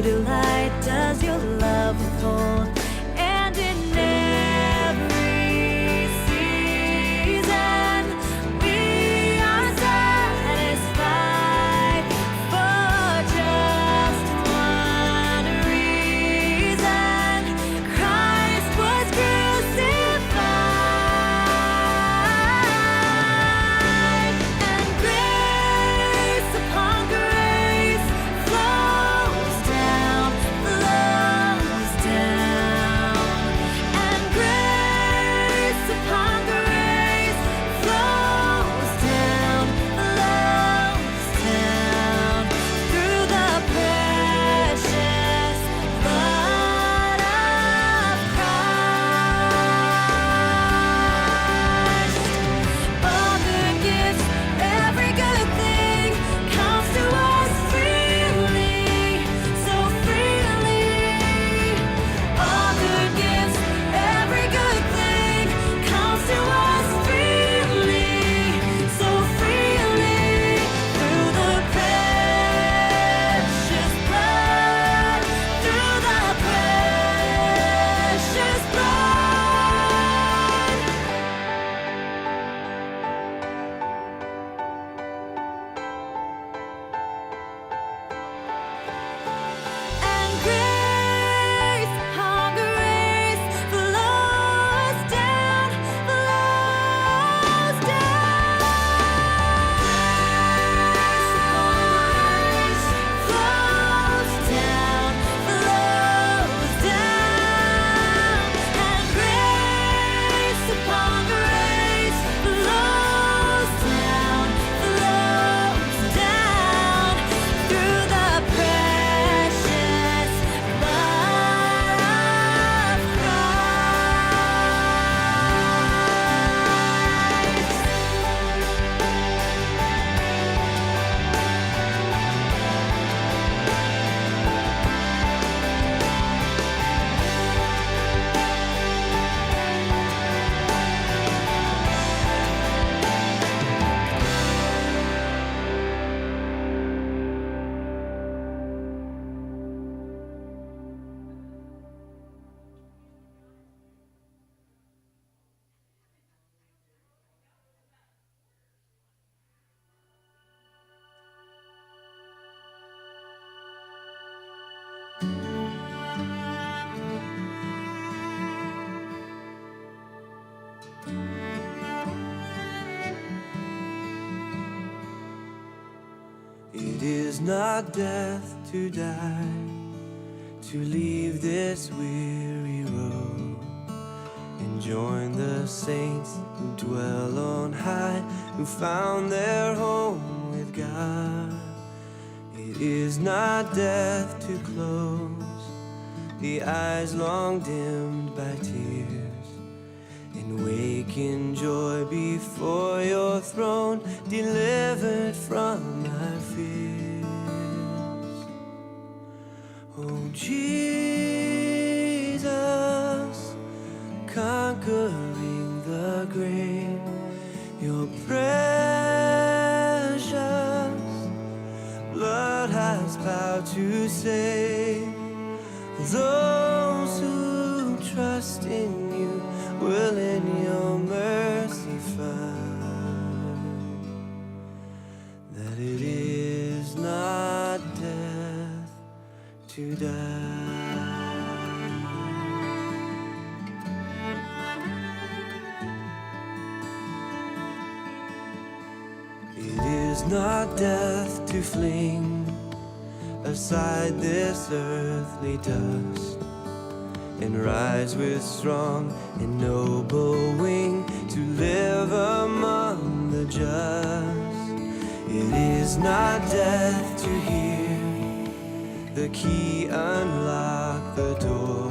true delight does your love withhold. And in every season we are satisfied for just one reason: Christ was crucified. And grace upon grace flows down. And grace upon grace flows down through the precious blood of Christ. All good gifts, every good thing comes to us freely, so freely. All good gifts, every good thing comes to us freely, so freely. Through the precious blood, through the precious blood. And grace upon grace flows down. Grace upon grace flows down. And grace upon grace flows down through the precious blood of Christ. It is not death to die, to leave this weary road and join the saints who dwell on high, who found their home with God. It is not death to close the eyes long dimmed by tears, and wake in joy before your throne, delivered from my fears. Oh Jesus, conquering the grave, your precious blood has power to save. Those who trust in you will in your mercy find that it is not death to die. It is not death to fling aside this earthly dust and rise with strong and noble wing to live among the just. It is not death to hear the key unlock the door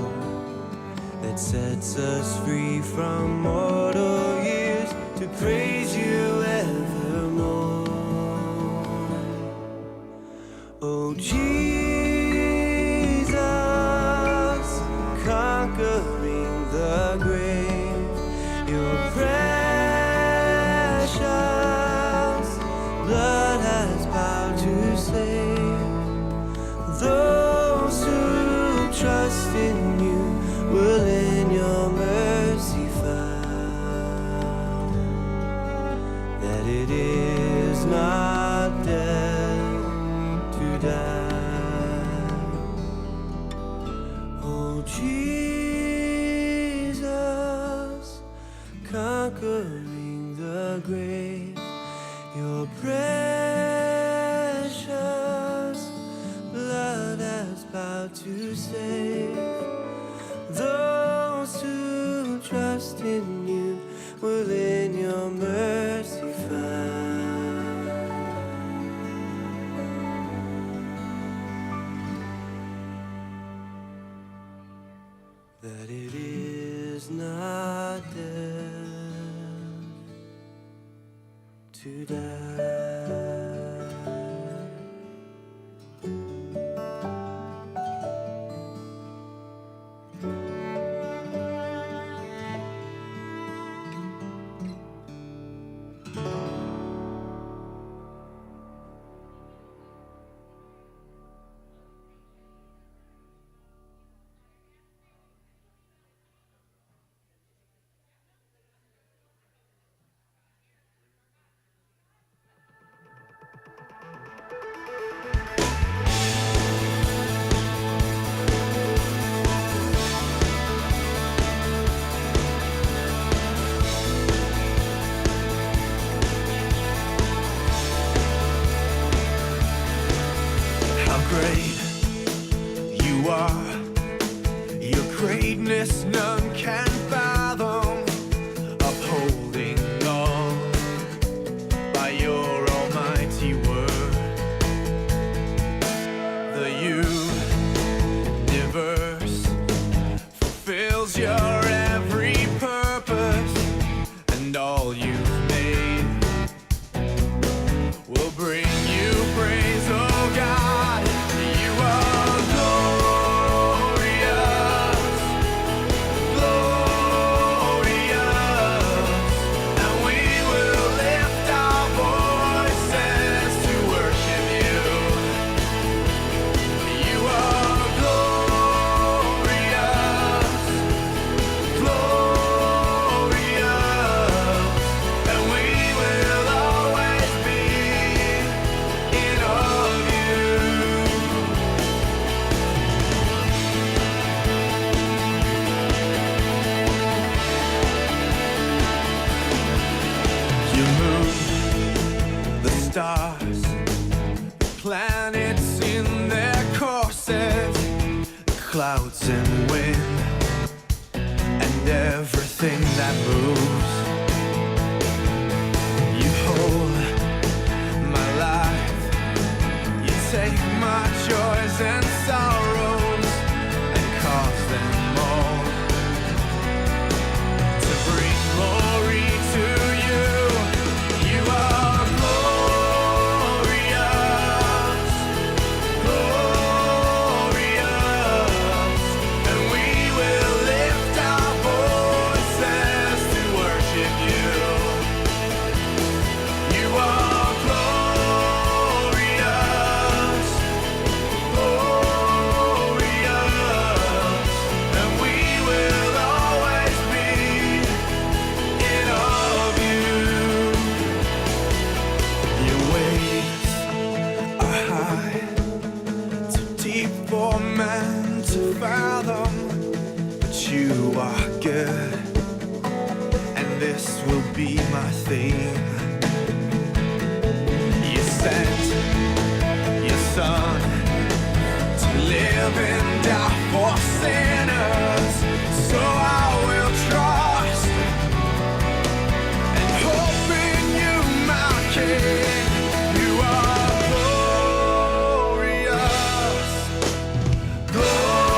that sets us free from mortal years to praise you evermore. Oh Jesus, conquering the grave, your precious blood has power to save those is not death to die. Oh Jesus, conquering the grave, your precious blood has vowed to save those who trust in you, will in your mercy find. That it is not death to die. Great you are, your greatness none can fathom, upholding all by your almighty word. The universe fulfills your every purpose, and all you've made will bring you praise, oh God. Stars, planets in their courses, clouds and wind, and everything that moves. You hold my life, you take my joys and sorrows and cause them all to bring glory to you. You are for man to fathom, but you are good, and this will be my theme. You sent your son to live and die for sinners, so I will trust and hope in you, my King. You are glorious, glory.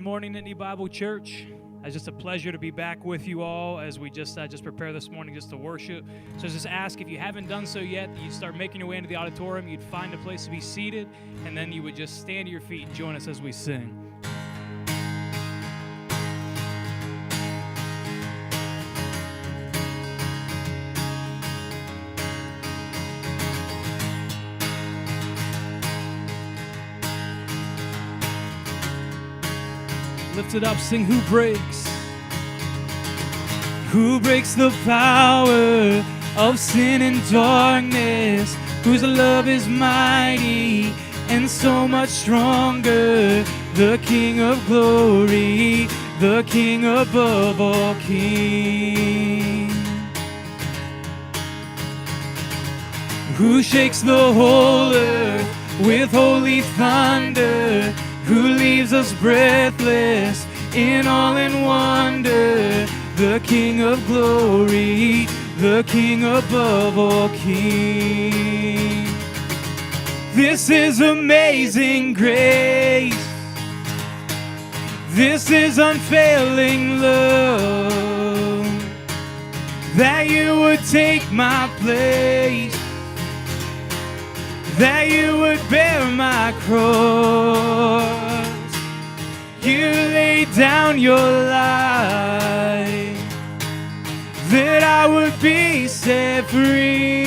morning, Nittany Bible Church. It's just a pleasure to be back with you all as we just prepare this morning just to worship. So just ask, if you haven't done so yet, you'd start making your way into the auditorium, you'd find a place to be seated, and then you would just stand to your feet and join us as we sing. Lift it up, sing, who breaks? Who breaks the power of sin and darkness? Whose love is mighty and so much stronger? The King of glory, the King above all kings. Who shakes the whole earth with holy thunder? Who leaves us breathless in awe and wonder? The King of glory, the King above all kings. This is amazing grace. This is unfailing love. That you would take my place, that you would bear my cross. You laid down your life, that I would be set free.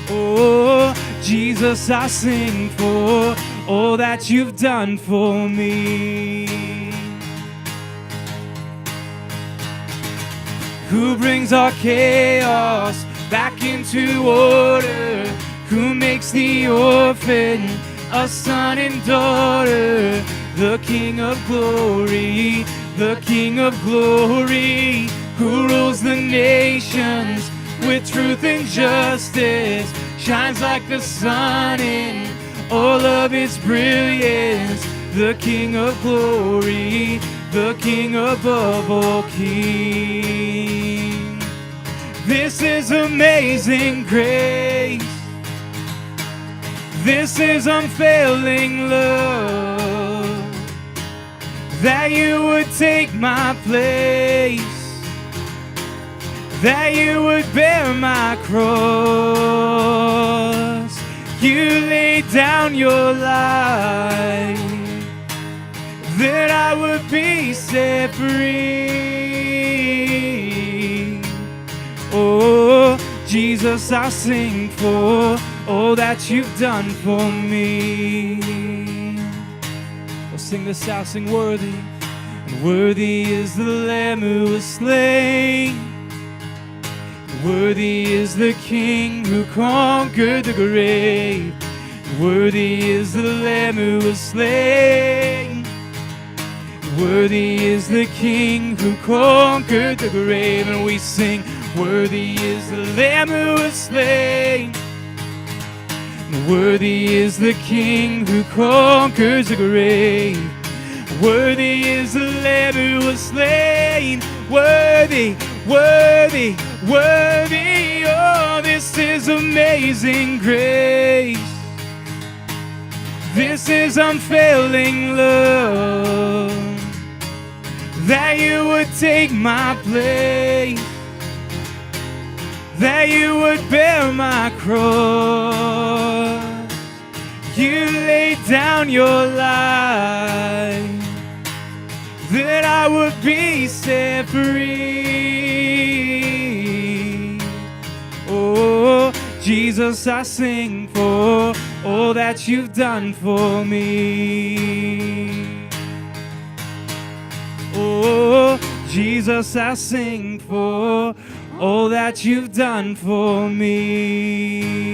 Oh, Jesus, I sing for all that you've done for me. Who brings our chaos back into order? Who makes the orphan a son and daughter? The King of glory, the King of glory, who rules the nations with truth and justice, shines like the sun in all of its brilliance. The King of glory, the King above all kings. This is amazing grace. This is unfailing love. That you would take my place, that you would bear my cross. You laid down your life, that I would be set free. Oh, Jesus, I sing for all that you've done for me. We'll sing this out, sing worthy. And worthy is the Lamb who was slain. And worthy is the King who conquered the grave. And worthy is the Lamb who was slain. And worthy is the King who conquered the grave. And we sing, worthy is the Lamb who was slain. And worthy is the King who conquers the grave. Worthy is the Lamb who was slain. Worthy, worthy, worthy. Oh, this is amazing grace. This is unfailing love. That you would take my place, that you would bear my cross. You laid down your life, that I would be set free. Oh, Jesus, I sing for all that you've done for me. Oh, Jesus, I sing for all that you've done for me.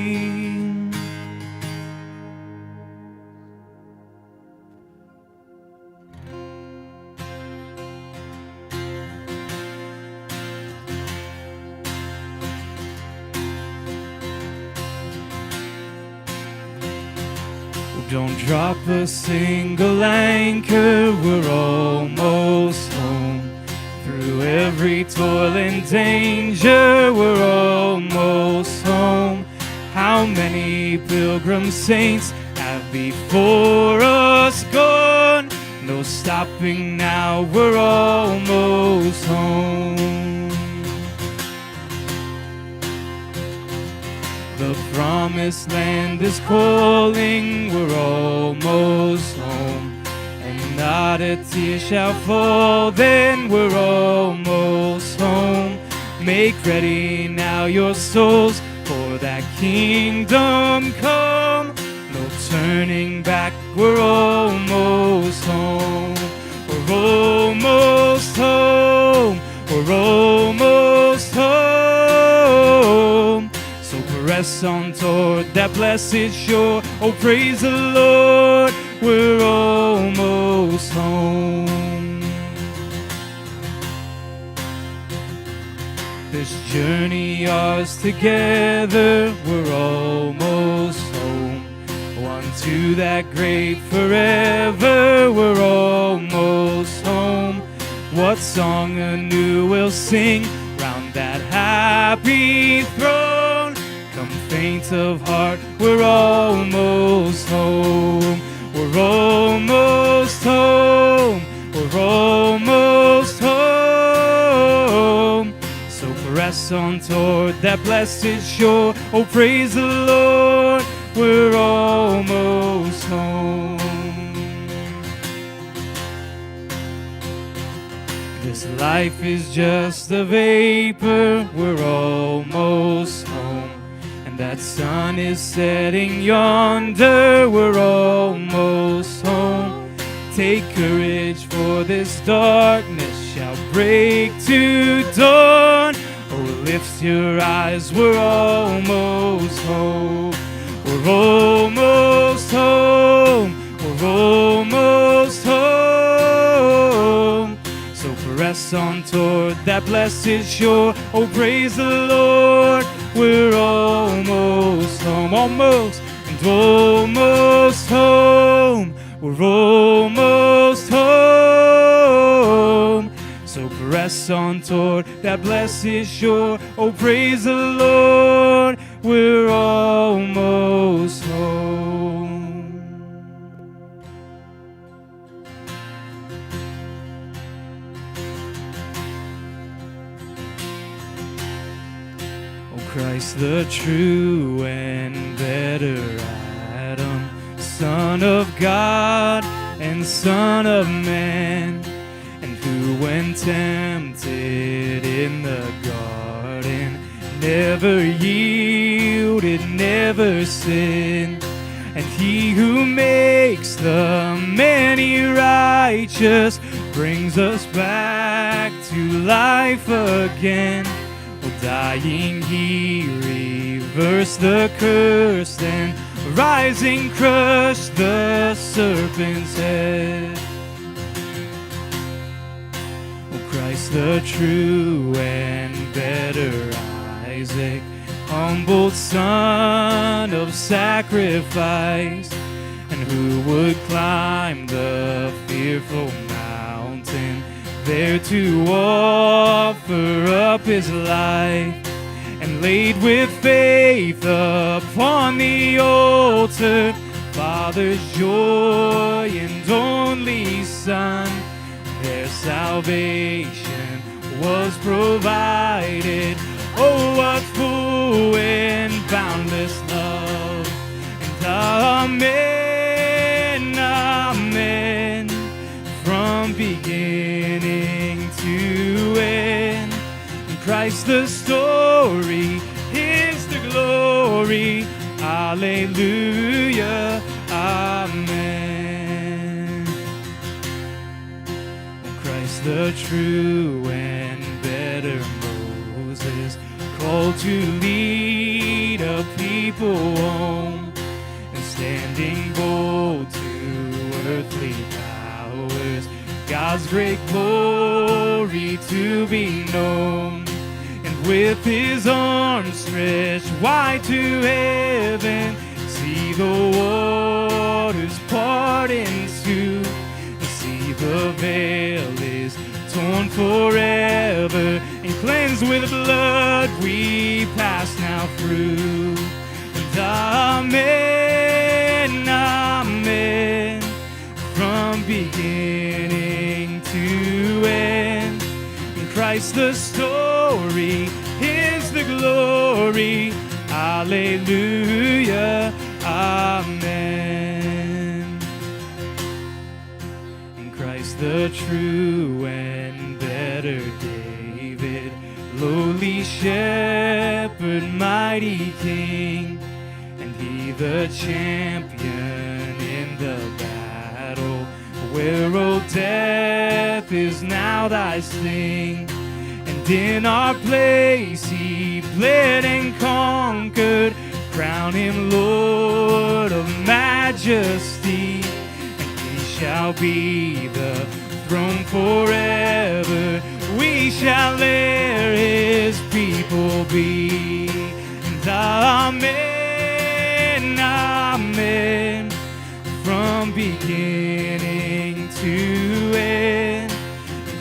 Don't drop a single anchor, we're almost home. Through every toil and danger, we're almost home. How many pilgrim saints have before us gone. No stopping now, we're almost home. The promised land is calling, we're almost home. And not a tear shall fall, then we're almost home. Make ready now your souls for that kingdom come. No turning back, we're almost home. We're almost home. We're almost home. So press on toward that blessed shore. Oh, praise the Lord, we're almost home. This journey ours together, we're almost home. One to that great forever, we're almost home. What song anew we'll sing round that happy throne? Come faint of heart, we're almost home. We're almost home. We're almost home. So press on toward that blessed shore. Oh, praise the Lord, we're almost home. This life is just a vapor, we're almost home. And that sun is setting yonder, we're almost home. Take courage, for this darkness shall break to dawn. Oh, lift your eyes, we're almost home. We're almost home. We're almost home. So press on toward that blessed shore. Oh, praise the Lord, we're almost home. Almost and almost home. We're almost home. So press on toward that blessed shore. Oh, praise the Lord, we're almost home. Oh, Christ the true and better Adam, Son of God and Son of Man, and who when tempted in the garden never yielded, never sinned. And he who makes the many righteous brings us back to life again. Oh, dying he reversed the curse, and rising crushed the serpent's head. Oh, Christ the true and better Isaac, humbled son of sacrifice, and who would climb the fearful mountain there to offer up his life, and laid with faith upon the altar Father's joy and only Son. Their salvation was provided. Oh, what full and boundless love. And amen, amen, from beginning to end. In Christ the story is the glory. Hallelujah, amen. In Christ the true and better Moses, called to lead a people home, and standing bold to earthly powers, God's great glory to be known. And with his arms stretched wide to heaven, see the waters part in two, and see the veil is torn forever, and cleansed with blood we pass now through. And amen, amen. From beginning to end, in Christ the story is the glory. Hallelujah, amen. In Christ the true and better David, lowly shepherd, mighty king, and he the champion in the battle, where, O death, is now thy sting. And in our place he bled and conquered, crown him Lord of majesty, and he shall be the throne forever. We shall heir his people be. And amen, amen. From beginning to end,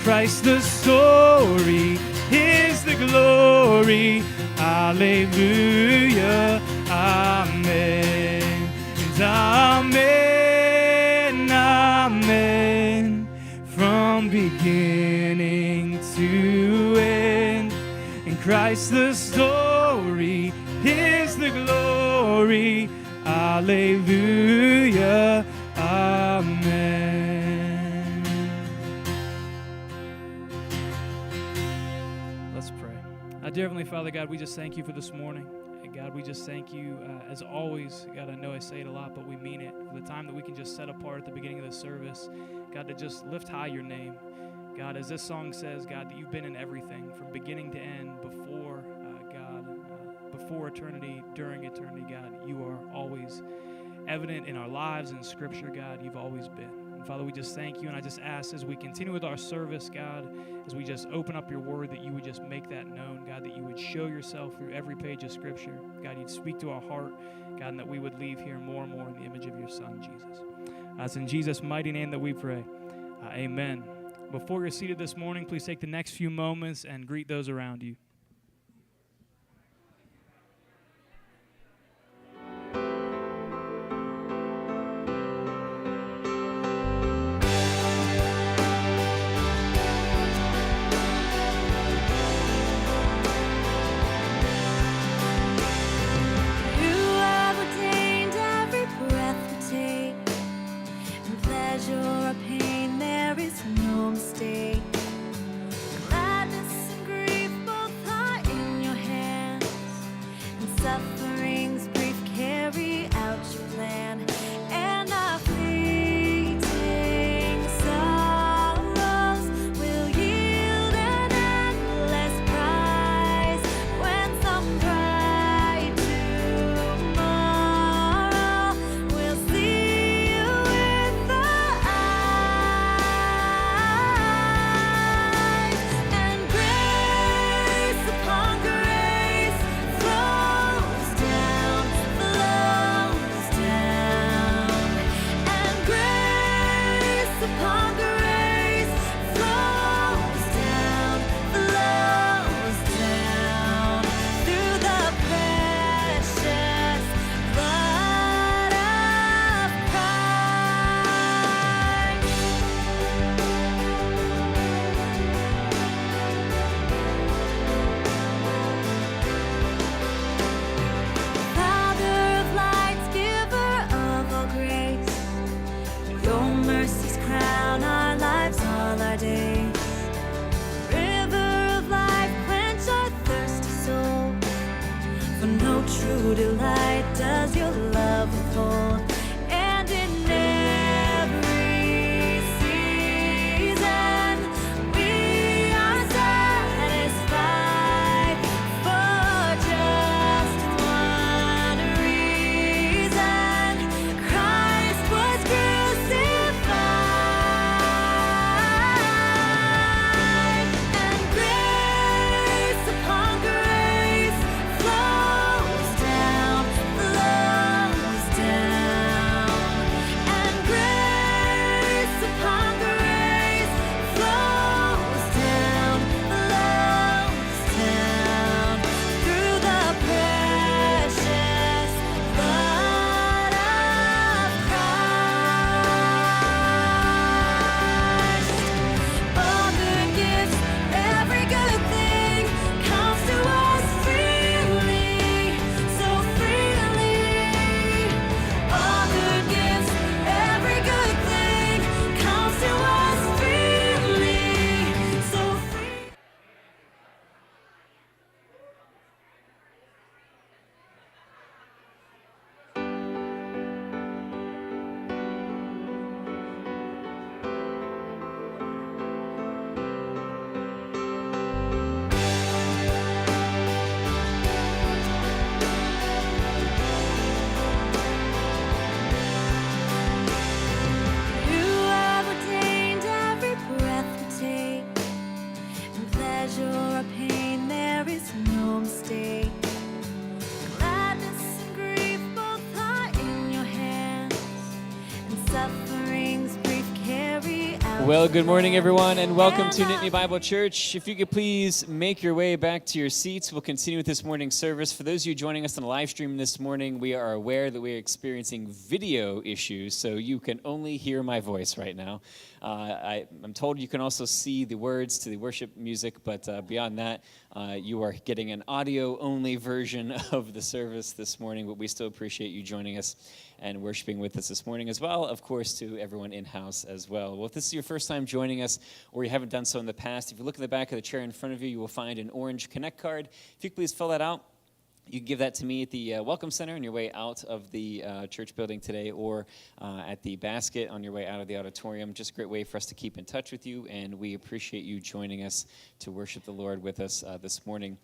Christ the story is the glory. Hallelujah, amen. And amen, amen. From beginning to end, in Christ the story is the glory. Hallelujah, amen. Let's pray. Dear Heavenly Father, God, we just thank you for this morning. And God, we just thank you, as always. God, I know I say it a lot, but we mean it. For the time that we can just set apart at the beginning of the service. God, to just lift high your name. God, as this song says, God, that you've been in everything from beginning to end, before, God, before eternity, during eternity, God. You are always evident in our lives and Scripture, God. You've always been. And Father, we just thank you, and I just ask as we continue with our service, God, as we just open up your word, that you would just make that known, God, that you would show yourself through every page of Scripture. God, you'd speak to our heart, God, and that we would leave here more and more in the image of your Son, Jesus. It's in Jesus' mighty name that we pray. Amen. Before you're seated this morning, please take the next few moments and greet those around you. True delight does your love withhold, and in every season we are satisfied for just one reason: Christ was crucified, and grace upon grace flows down, Well, good morning, everyone, and welcome to Nittany Bible Church. If you could please make your way back to your seats, we'll continue with this morning's service. For those of you joining us on the live stream this morning, we are aware that we are experiencing video issues, so you can only hear my voice right now. I'm told you can also see the words to the worship music, but beyond that, you are getting an audio-only version of the service this morning, but we still appreciate you joining us and worshiping with us this morning as well, of course, to everyone in-house as well. Well, if this is your first time joining us or you haven't done so in the past, if you look in the back of the chair in front of you, you will find an orange Connect card. If you could please fill that out. You can give that to me at the Welcome Center on your way out of the church building today, or at the basket on your way out of the auditorium. Just a great way for us to keep in touch with you, and we appreciate you joining us to worship the Lord with us this morning.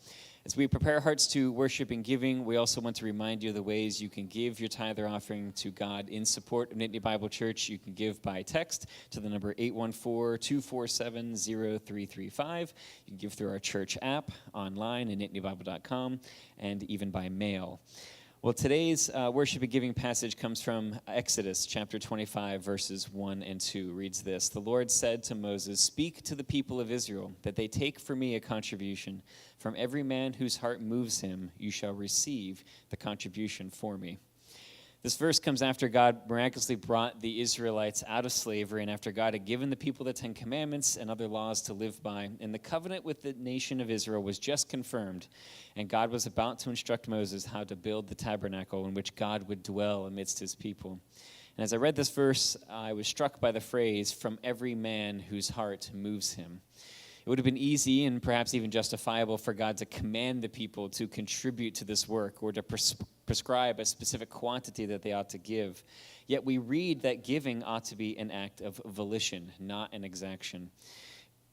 As we prepare our hearts to worship and giving, we also want to remind you of the ways you can give your tithe or offering to God in support of Nittany Bible Church. You can give by text to the number 814-247-0335. You can give through our church app, online at nittanybible.com, and even by mail. Well, today's worship and giving passage comes from Exodus chapter 25, verses 1 and 2. Reads this: "The Lord said to Moses, 'Speak to the people of Israel, that they take for me a contribution. From every man whose heart moves him, you shall receive the contribution for me.'" This verse comes after God miraculously brought the Israelites out of slavery, and after God had given the people the Ten Commandments and other laws to live by. And the covenant with the nation of Israel was just confirmed, and God was about to instruct Moses how to build the tabernacle in which God would dwell amidst his people. And as I read this verse, I was struck by the phrase, "from every man whose heart moves him." It would have been easy and perhaps even justifiable for God to command the people to contribute to this work or to prescribe a specific quantity that they ought to give. Yet we read that giving ought to be an act of volition, not an exaction.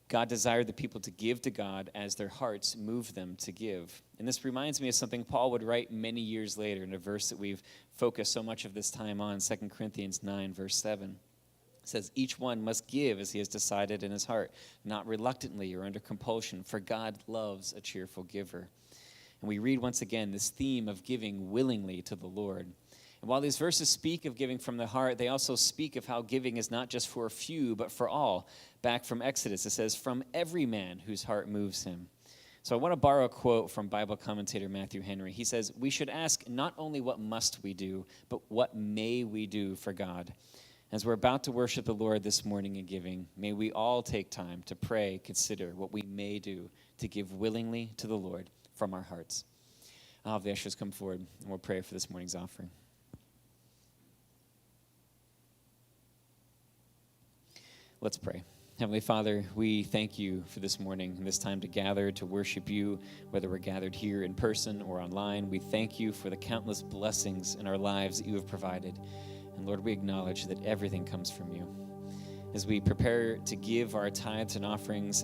God desired the people to give to God as their hearts moved them to give. And this reminds me of something Paul would write many years later in a verse that we've focused so much of this time on, 2 Corinthians 9, verse 7. It says, "Each one must give as he has decided in his heart, not reluctantly or under compulsion, for God loves a cheerful giver." And we read once again this theme of giving willingly to the Lord. And while these verses speak of giving from the heart, they also speak of how giving is not just for a few, but for all. Back from Exodus, it says, "From every man whose heart moves him." So I want to borrow a quote from Bible commentator Matthew Henry. He says, "We should ask not only what must we do, but what may we do for God." As we're about to worship the Lord this morning in giving, may we all take time to pray, consider what we may do to give willingly to the Lord from our hearts. I'll have the ushers come forward, and we'll pray for this morning's offering. Let's pray. Heavenly Father, we thank you for this morning and this time to gather to worship you, whether we're gathered here in person or online. We thank you for the countless blessings in our lives that you have provided. And Lord, we acknowledge that everything comes from you. As we prepare to give our tithes and offerings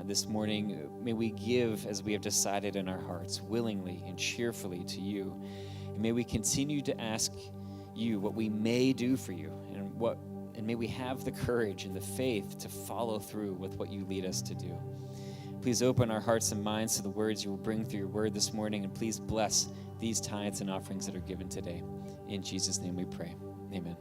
this morning, may we give as we have decided in our hearts, willingly and cheerfully to you. And may we continue to ask you what we may do for you, and may we have the courage and the faith to follow through with what you lead us to do. Please open our hearts and minds to the words you will bring through your word this morning, and please bless these tithes and offerings that are given today. In Jesus' name we pray. Amen.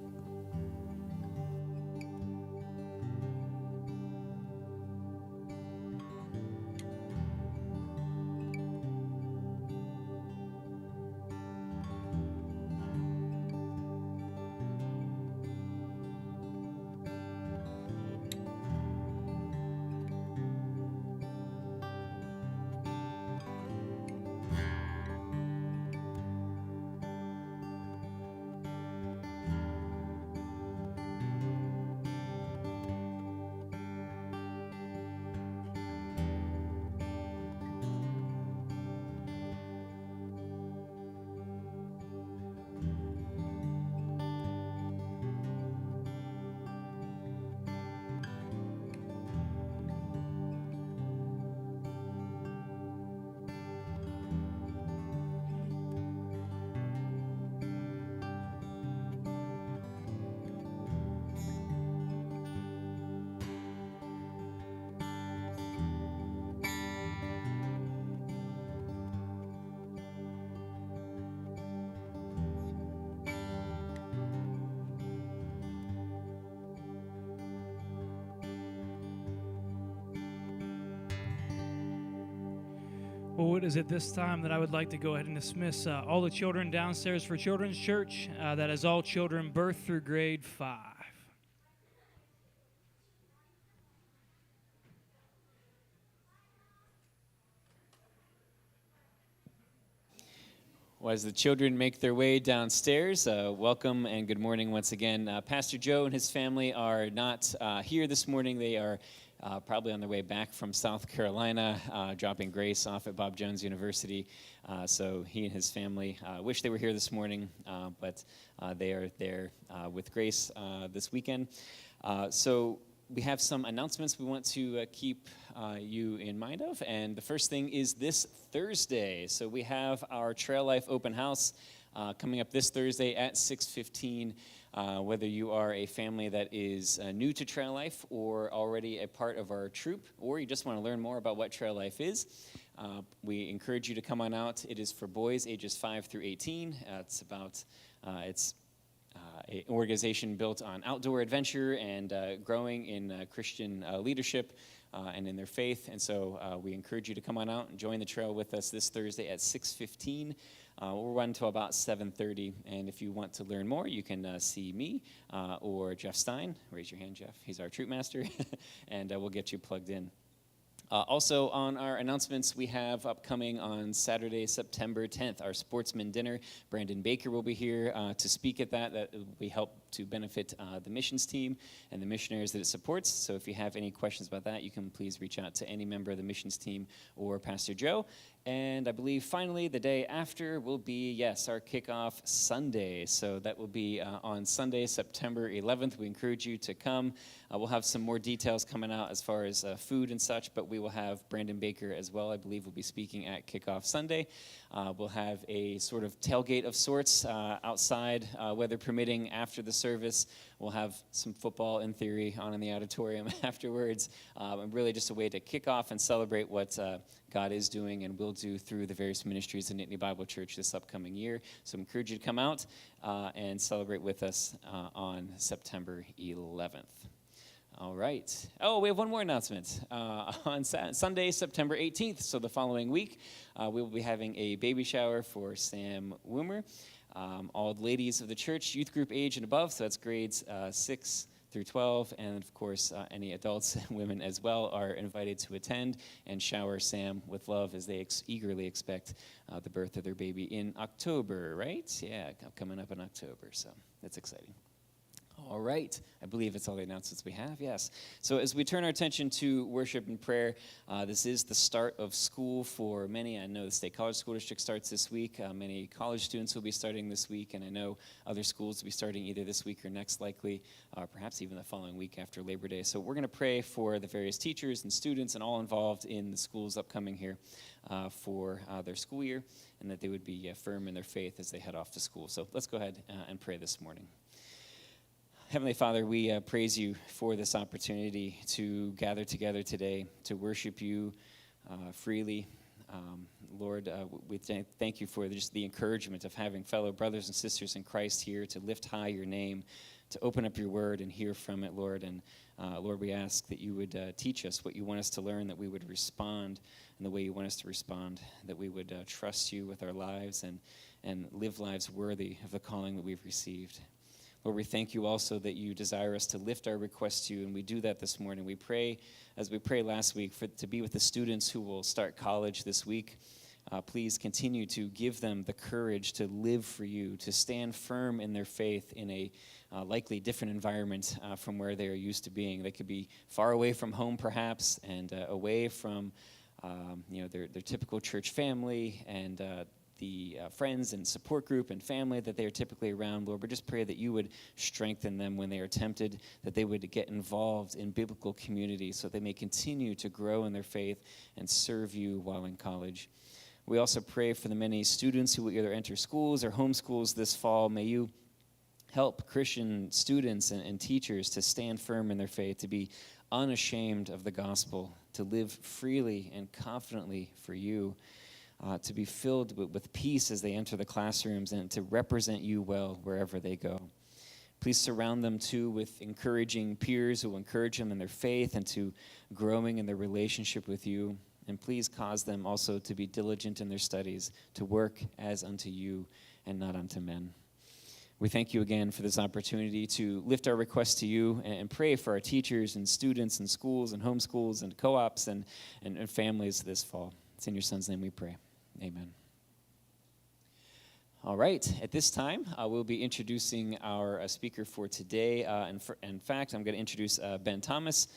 Well, it is at this time that I would like to go ahead and dismiss all the children downstairs for Children's Church. That is all children birth through grade 5. Well, as the children make their way downstairs, welcome and good morning once again. Pastor Joe and his family are not here this morning. They are probably on their way back from South Carolina, dropping Grace off at Bob Jones University. So he and his family wish they were here this morning, but they are there with Grace this weekend. So we have some announcements we want to keep you in mind of, and the first thing is this Thursday. So we have our Trail Life Open House coming up this Thursday at 6:15. Whether you are a family that is new to Trail Life or already a part of our troop, or you just want to learn more about what Trail Life is, we encourage you to come on out. It is for boys ages 5 through 18. It's an organization built on outdoor adventure and growing in Christian leadership and in their faith. And so we encourage you to come on out and join the trail with us this Thursday at 6:15. We'll run until about 7:30. And if you want to learn more, you can see me or Jeff Stein. Raise your hand, Jeff. He's our troop master. And we'll get you plugged in. Also on our announcements, we have upcoming on Saturday, September 10th, our sportsman dinner. Brandon Baker will be here to speak at that. That will be help to benefit the missions team and the missionaries that it supports. So if you have any questions about that, you can please reach out to any member of the missions team or Pastor Joe. And I believe finally the day after will be, yes, our kickoff Sunday. So that will be on Sunday, September 11th. We encourage you to come. We'll have some more details coming out as far as food and such, but we will have Brandon Baker as well, I believe, will be speaking at Kickoff Sunday. We'll have a sort of tailgate of sorts outside, weather permitting, after the service. We'll have some football, in theory, on in the auditorium afterwards. And really just a way to kick off and celebrate what God is doing and will do through the various ministries in Nittany Bible Church this upcoming year. So I encourage you to come out and celebrate with us on September 11th. All right. Oh, we have one more announcement. On Sunday, September 18th, so the following week, we will be having a baby shower for Sam Woomer. All ladies of the church, youth group age and above, so that's grades 6 through 12, and of course, any adults and women as well are invited to attend and shower Sam with love as they eagerly expect the birth of their baby in October, right? Yeah, coming up in October, so that's exciting. All right. I believe that's all the announcements we have, yes. So as we turn our attention to worship and prayer, this is the start of school for many. I know the State College School District starts this week. Many college students will be starting this week, and I know other schools will be starting either this week or next, likely, or perhaps even the following week after Labor Day. So we're going to pray for the various teachers and students and all involved in the schools upcoming here for their school year, and that they would be firm in their faith as they head off to school. So let's go ahead and pray this morning. Heavenly Father, we praise you for this opportunity to gather together today to worship you freely. Lord, we thank you for just the encouragement of having fellow brothers and sisters in Christ here to lift high your name, to open up your word and hear from it, Lord. And Lord, we ask that you would teach us what you want us to learn, that we would respond in the way you want us to respond, that we would trust you with our lives and live lives worthy of the calling that we've received. Lord, we thank you also that you desire us to lift our requests to you, and we do that this morning. We pray, as we prayed last week, to be with the students who will start college this week. Please continue to give them the courage to live for you, to stand firm in their faith in a likely different environment from where they are used to being. They could be far away from home, perhaps, and away from their typical church family and the friends and support group and family that they are typically around. Lord, we just pray that you would strengthen them when they are tempted, that they would get involved in biblical community so they may continue to grow in their faith and serve you while in college. We also pray for the many students who will either enter schools or homeschools this fall. May you help Christian students and teachers to stand firm in their faith, to be unashamed of the gospel, to live freely and confidently for you. To be filled with peace as they enter the classrooms and to represent you well wherever they go. Please surround them, too, with encouraging peers who will encourage them in their faith and to growing in their relationship with you. And please cause them also to be diligent in their studies, to work as unto you and not unto men. We thank you again for this opportunity to lift our requests to you and pray for our teachers and students and schools and homeschools and co-ops and families this fall. It's in your Son's name we pray. Amen. All right, at this time, we'll be introducing our speaker for today. In fact, I'm going to introduce Ben Thomas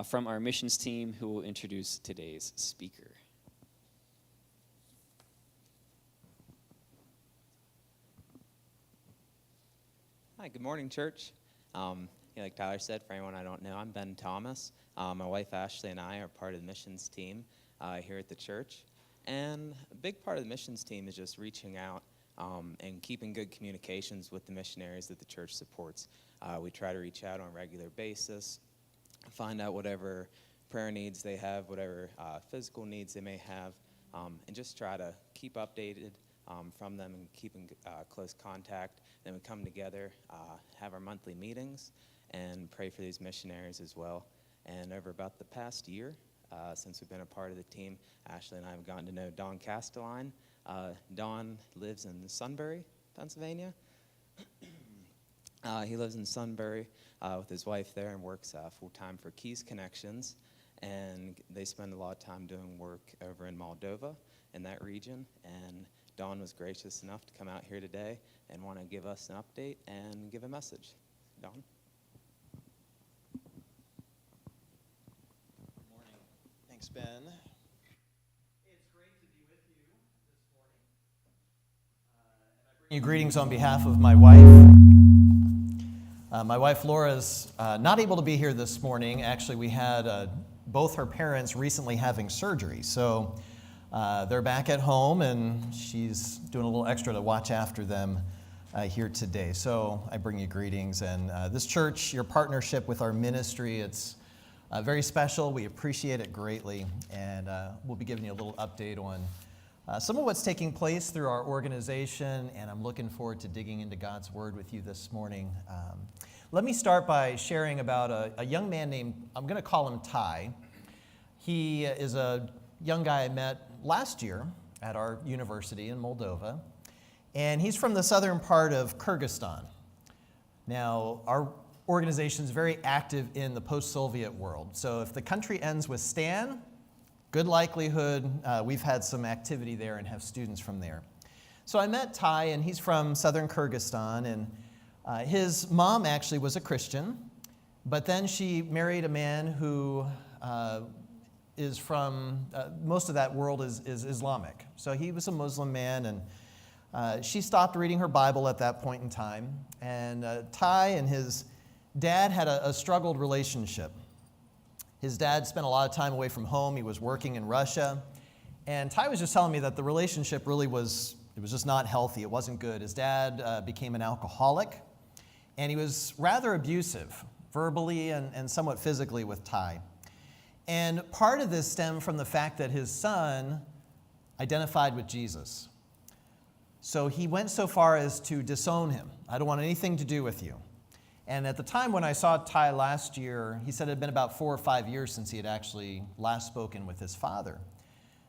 from our missions team, who will introduce today's speaker. Hi, good morning, church. Like Tyler said, for anyone I don't know, I'm Ben Thomas. My wife Ashley and I are part of the missions team here at the church. And a big part of the missions team is just reaching out and keeping good communications with the missionaries that the church supports. We try to reach out on a regular basis, find out whatever prayer needs they have, whatever physical needs they may have, and just try to keep updated from them and keep in close contact. Then we come together, have our monthly meetings, and pray for these missionaries as well. And over about the past year, since we've been a part of the team, Ashley and I have gotten to know Don Castelline. Don lives in Sunbury, Pennsylvania. He lives in Sunbury with his wife there and works full-time for Keys Connections. And they spend a lot of time doing work over in Moldova, in that region. And Don was gracious enough to come out here today and want to give us an update and give a message. Don? Good morning. Thanks, Ben. It's great to be with you this morning. And I bring you greetings on behalf of my wife. My wife Laura is not able to be here this morning. Actually, we had both her parents recently having surgery. So they're back at home, and she's doing a little extra to watch after them here today. So I bring you greetings. And this church, your partnership with our ministry, it's very special. We appreciate it greatly. And we'll be giving you a little update on some of what's taking place through our organization. And I'm looking forward to digging into God's Word with you this morning. Let me start by sharing about a young man named, I'm going to call him Ty. He is a young guy I met last year at our university in Moldova, and he's from the southern part of Kyrgyzstan. Now, our organization is very active in the post-Soviet world, so if the country ends with Stan, good likelihood we've had some activity there and have students from there. So I met Ty, and he's from southern Kyrgyzstan, and his mom actually was a Christian, but then she married a man who is from, most of that world is Islamic. So he was a Muslim man, and she stopped reading her Bible at that point in time. And Ty and his dad had a struggled relationship. His dad spent a lot of time away from home. He was working in Russia. And Ty was just telling me that the relationship really was just not healthy. It wasn't good. His dad became an alcoholic, and he was rather abusive, verbally and somewhat physically with Ty. And part of this stemmed from the fact that his son identified with Jesus. So he went so far as to disown him. I don't want anything to do with you. And at the time when I saw Ty last year, he said it had been about 4 or 5 years since he had actually last spoken with his father.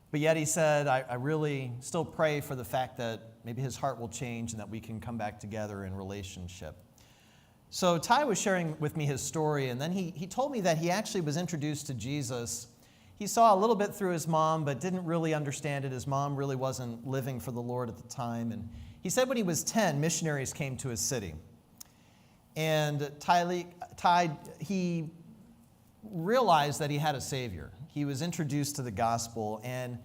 But yet he said, I really still pray for the fact that maybe his heart will change and that we can come back together in relationship. So Ty was sharing with me his story, and then he told me that he actually was introduced to Jesus. He saw a little bit through his mom, but didn't really understand it. His mom really wasn't living for the Lord at the time. And he said when he was 10, missionaries came to his city. And Ty, he realized that he had a Savior. He was introduced to the gospel, and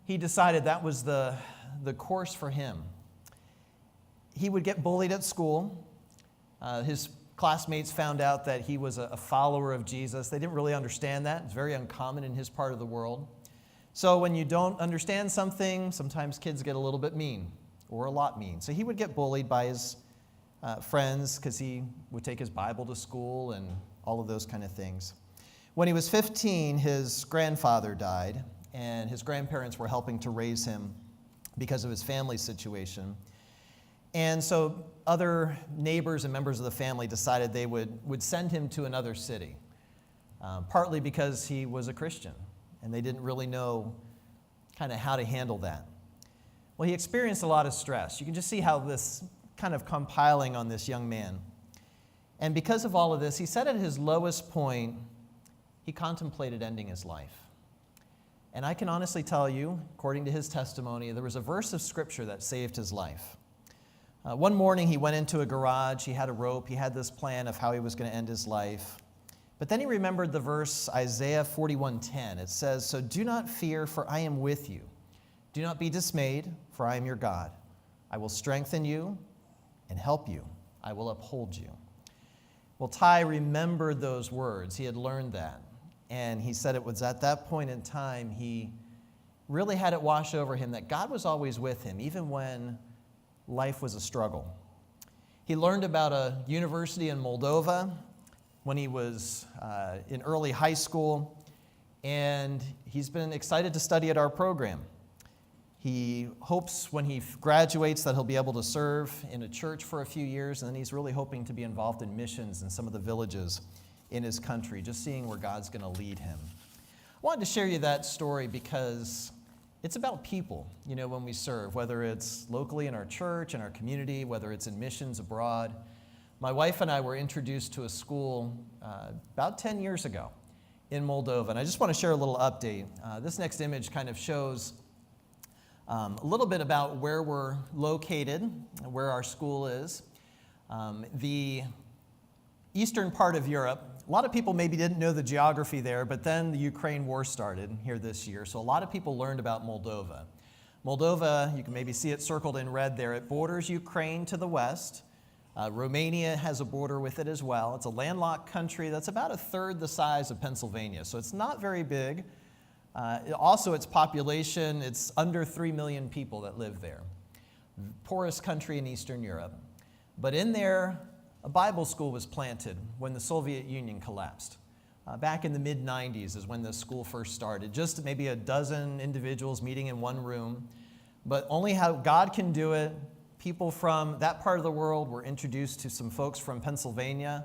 he decided that was the course for him. He would get bullied at school. His classmates found out that he was a follower of Jesus. They didn't really understand that. It's very uncommon in his part of the world. So when you don't understand something, sometimes kids get a little bit mean, or a lot mean. So he would get bullied by his friends because he would take his Bible to school and all of those kind of things. When he was 15, his grandfather died, and his grandparents were helping to raise him because of his family situation. And so other neighbors and members of the family decided they would send him to another city, partly because he was a Christian. and they didn't really know kind of how to handle that. Well, he experienced a lot of stress. You can just see how this kind of compiling on this young man. And because of all of this, he said at his lowest point, he contemplated ending his life. And I can honestly tell you, according to his testimony, there was a verse of Scripture that saved his life. One morning, he went into a garage. He had a rope. He had this plan of how he was going to end his life. But then he remembered the verse, Isaiah 41:10. It says, "So do not fear, for I am with you. Do not be dismayed, for I am your God. I will strengthen you and help you. I will uphold you." Well, Ty remembered those words. He had learned that. And he said it was at that point in time he really had it wash over him that God was always with him, even when life was a struggle. He learned about a university in Moldova when he was in early high school, and he's been excited to study at our program. He hopes when he graduates that he'll be able to serve in a church for a few years, and then he's really hoping to be involved in missions in some of the villages in his country, just seeing where God's going to lead him. I wanted to share you that story because it's about people, when we serve, whether it's locally in our church, in our community, whether it's in missions abroad. My wife and I were introduced to a school about 10 years ago in Moldova, and I just want to share a little update. This next image kind of shows a little bit about where we're located, where our school is. The eastern part of Europe, a lot of people maybe didn't know the geography there, but then the Ukraine war started here this year, so a lot of people learned about Moldova. Moldova, you can maybe see it circled in red there, it borders Ukraine to the west. Romania has a border with it as well. It's a landlocked country that's about a third the size of Pennsylvania, so it's not very big. Also, its population, it's under 3 million people that live there. Poorest country in Eastern Europe. But in there, a Bible school was planted when the Soviet Union collapsed. Back in the mid-90s is when this school first started. Just maybe a dozen individuals meeting in one room. But only how God can do it, people from that part of the world were introduced to some folks from Pennsylvania,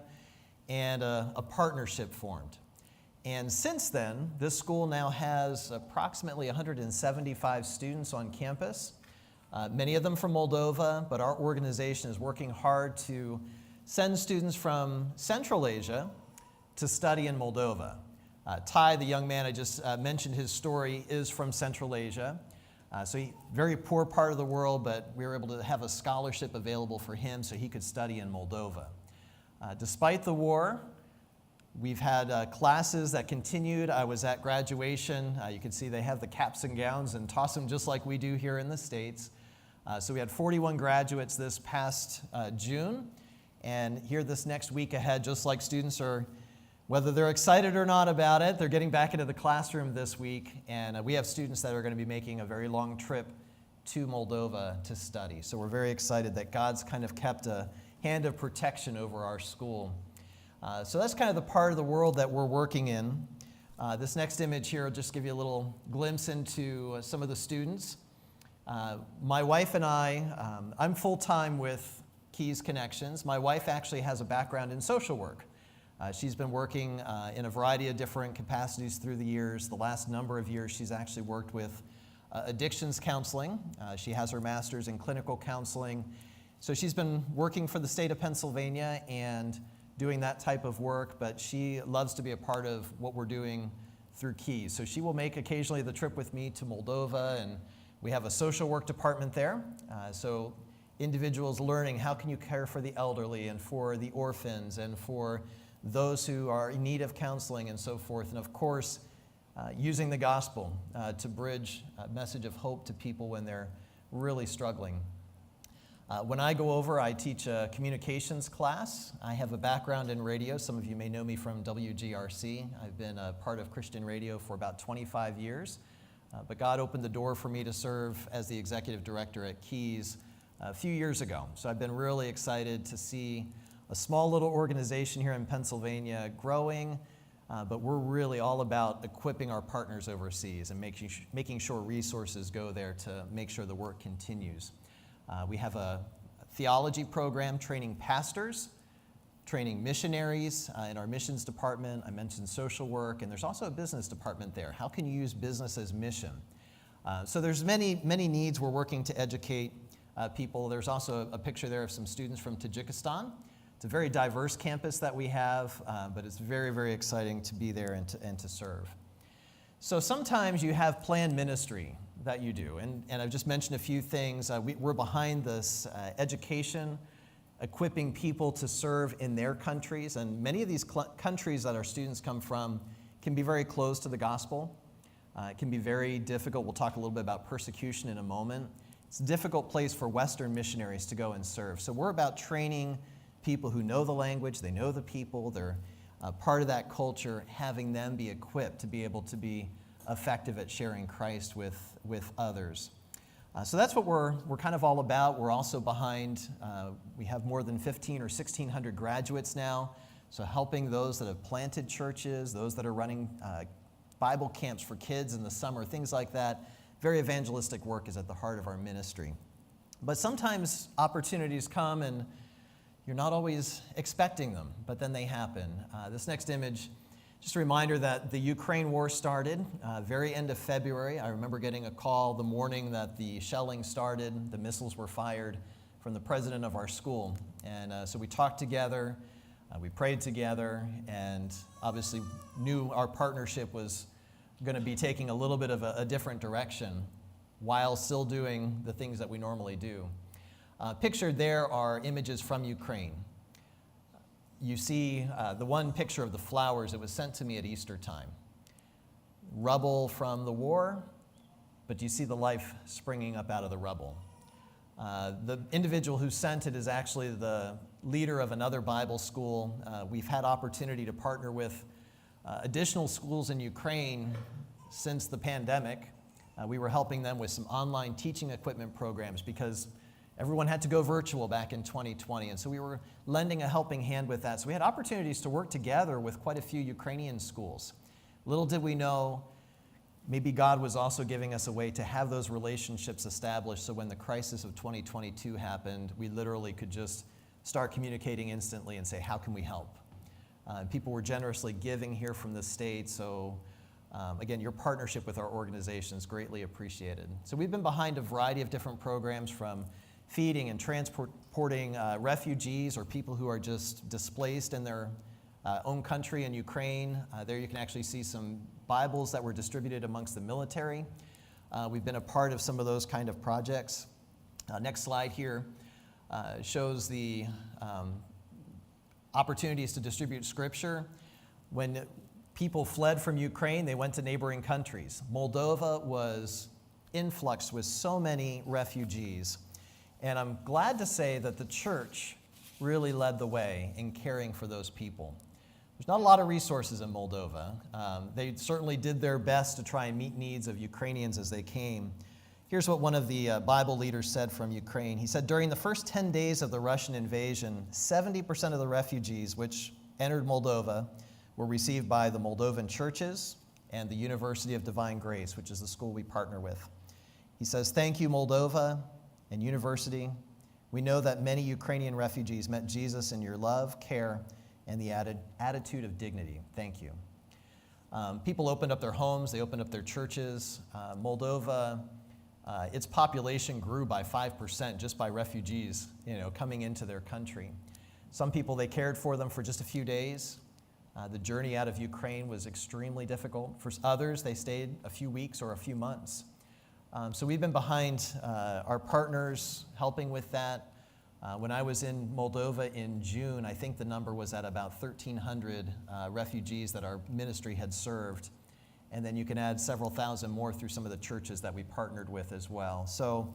and a partnership formed. And since then, this school now has approximately 175 students on campus, many of them from Moldova, but our organization is working hard to send students from Central Asia to study in Moldova. Ty, the young man I just mentioned his story, is from Central Asia. So very poor part of the world, but we were able to have a scholarship available for him so he could study in Moldova. Despite the war, we've had classes that continued. I was at graduation. You can see they have the caps and gowns and toss them just like we do here in the States. So we had 41 graduates this past June. And here this next week ahead, just like students are, whether they're excited or not about it, they're getting back into the classroom this week. And we have students that are going to be making a very long trip to Moldova to study. So we're very excited that God's kind of kept a hand of protection over our school. So that's kind of the part of the world that we're working in. This next image here will just give you a little glimpse into some of the students. My wife and I'm full-time with Keys Connections. My wife actually has a background in social work. She's been working in a variety of different capacities through the years. The last number of years, she's actually worked with addictions counseling. She has her master's in clinical counseling. So she's been working for the state of Pennsylvania and doing that type of work, but she loves to be a part of what we're doing through Keys. So she will make occasionally the trip with me to Moldova, and we have a social work department there. So individuals learning how can you care for the elderly and for the orphans and for those who are in need of counseling and so forth. And of course, using the gospel to bridge a message of hope to people when they're really struggling. When I go over, I teach a communications class. I have a background in radio. Some of you may know me from WGRC. I've been a part of Christian radio for about 25 years. But God opened the door for me to serve as the executive director at Keys a few years ago. So I've been really excited to see a small little organization here in Pennsylvania growing, but we're really all about equipping our partners overseas and making sure resources go there to make sure the work continues. We have a theology program training pastors, training missionaries in our missions department. I mentioned social work, and there's also a business department there. How can you use business as mission? So there's many needs. We're working to educate people. There's also a picture there of some students from Tajikistan. It's a very diverse campus that we have, but it's very, very exciting to be there and to serve. So sometimes you have planned ministry that you do, and I've just mentioned a few things. We're behind this education, equipping people to serve in their countries, and many of these countries that our students come from can be very closed to the gospel. It can be very difficult. We'll talk a little bit about persecution in a moment. It's a difficult place for Western missionaries to go and serve. So we're about training people who know the language, they know the people, they're part of that culture, having them be equipped to be able to be effective at sharing Christ with others. So that's what we're kind of all about. We're also behind, we have more than 1,500 or 1,600 graduates now, so helping those that have planted churches, those that are running Bible camps for kids in the summer, things like that. Very evangelistic work is at the heart of our ministry. But sometimes opportunities come and you're not always expecting them, but then they happen. This next image, just a reminder that the Ukraine war started very end of February. I remember getting a call the morning that the shelling started, the missiles were fired, from the president of our school. And so we talked together, we prayed together, and obviously knew our partnership was going to be taking a little bit of a different direction while still doing the things that we normally do. Pictured there are images from Ukraine. You see the one picture of the flowers that was sent to me at Easter time. Rubble from the war, but you see the life springing up out of the rubble. The individual who sent it is actually the leader of another Bible school. We've had opportunity to partner with additional schools in Ukraine since the pandemic. We were helping them with some online teaching equipment programs because everyone had to go virtual back in 2020, and so we were lending a helping hand with that. So we had opportunities to work together with quite a few Ukrainian schools. Little did we know, maybe God was also giving us a way to have those relationships established so when the crisis of 2022 happened, we literally could just start communicating instantly and say, how can we help? People were generously giving here from the state, so again, your partnership with our organization is greatly appreciated. So we've been behind a variety of different programs, from feeding and transporting refugees or people who are just displaced in their own country in Ukraine. There you can actually see some Bibles that were distributed amongst the military. We've been a part of some of those kind of projects. Next slide here shows the opportunities to distribute scripture. When people fled from Ukraine, they went to neighboring countries. Moldova was influxed with so many refugees. And I'm glad to say that the church really led the way in caring for those people. There's not a lot of resources in Moldova. They certainly did their best to try and meet needs of Ukrainians as they came. Here's what one of the Bible leaders said from Ukraine. He said, during the first 10 days of the Russian invasion, 70% of the refugees which entered Moldova were received by the Moldovan churches and the University of Divine Grace, which is the school we partner with. He says, thank you, Moldova and University. We know that many Ukrainian refugees met Jesus in your love, care, and the attitude of dignity. Thank you. People opened up their homes, they opened up their churches. Moldova, its population grew by 5% just by refugees, coming into their country. Some people, they cared for them for just a few days. The journey out of Ukraine was extremely difficult. For others, they stayed a few weeks or a few months. So we've been behind our partners, helping with that. When I was in Moldova in June, I think the number was at about 1,300 refugees that our ministry had served. And then you can add several thousand more through some of the churches that we partnered with as well. So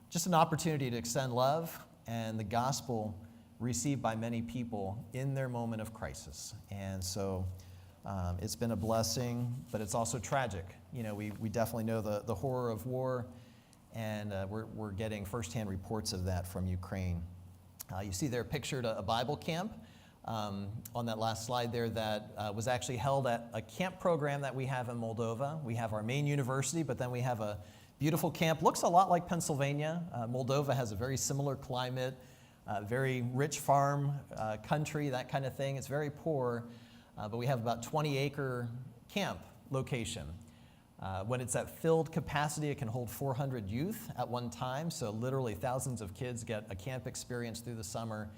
just an opportunity to extend love and the gospel received by many people in their moment of crisis. And so it's been a blessing, but it's also tragic. We definitely know the horror of war, and we're getting firsthand reports of that from Ukraine. You see there pictured a Bible camp on that last slide there that was actually held at a camp program that we have in Moldova. We have our main university, but then we have a beautiful camp. Looks a lot like Pennsylvania. Moldova has a very similar climate. very rich farm country, that kind of thing. It's very poor, but we have about 20-acre camp location. When it's at filled capacity, it can hold 400 youth at one time, so literally thousands of kids get a camp experience through the summer.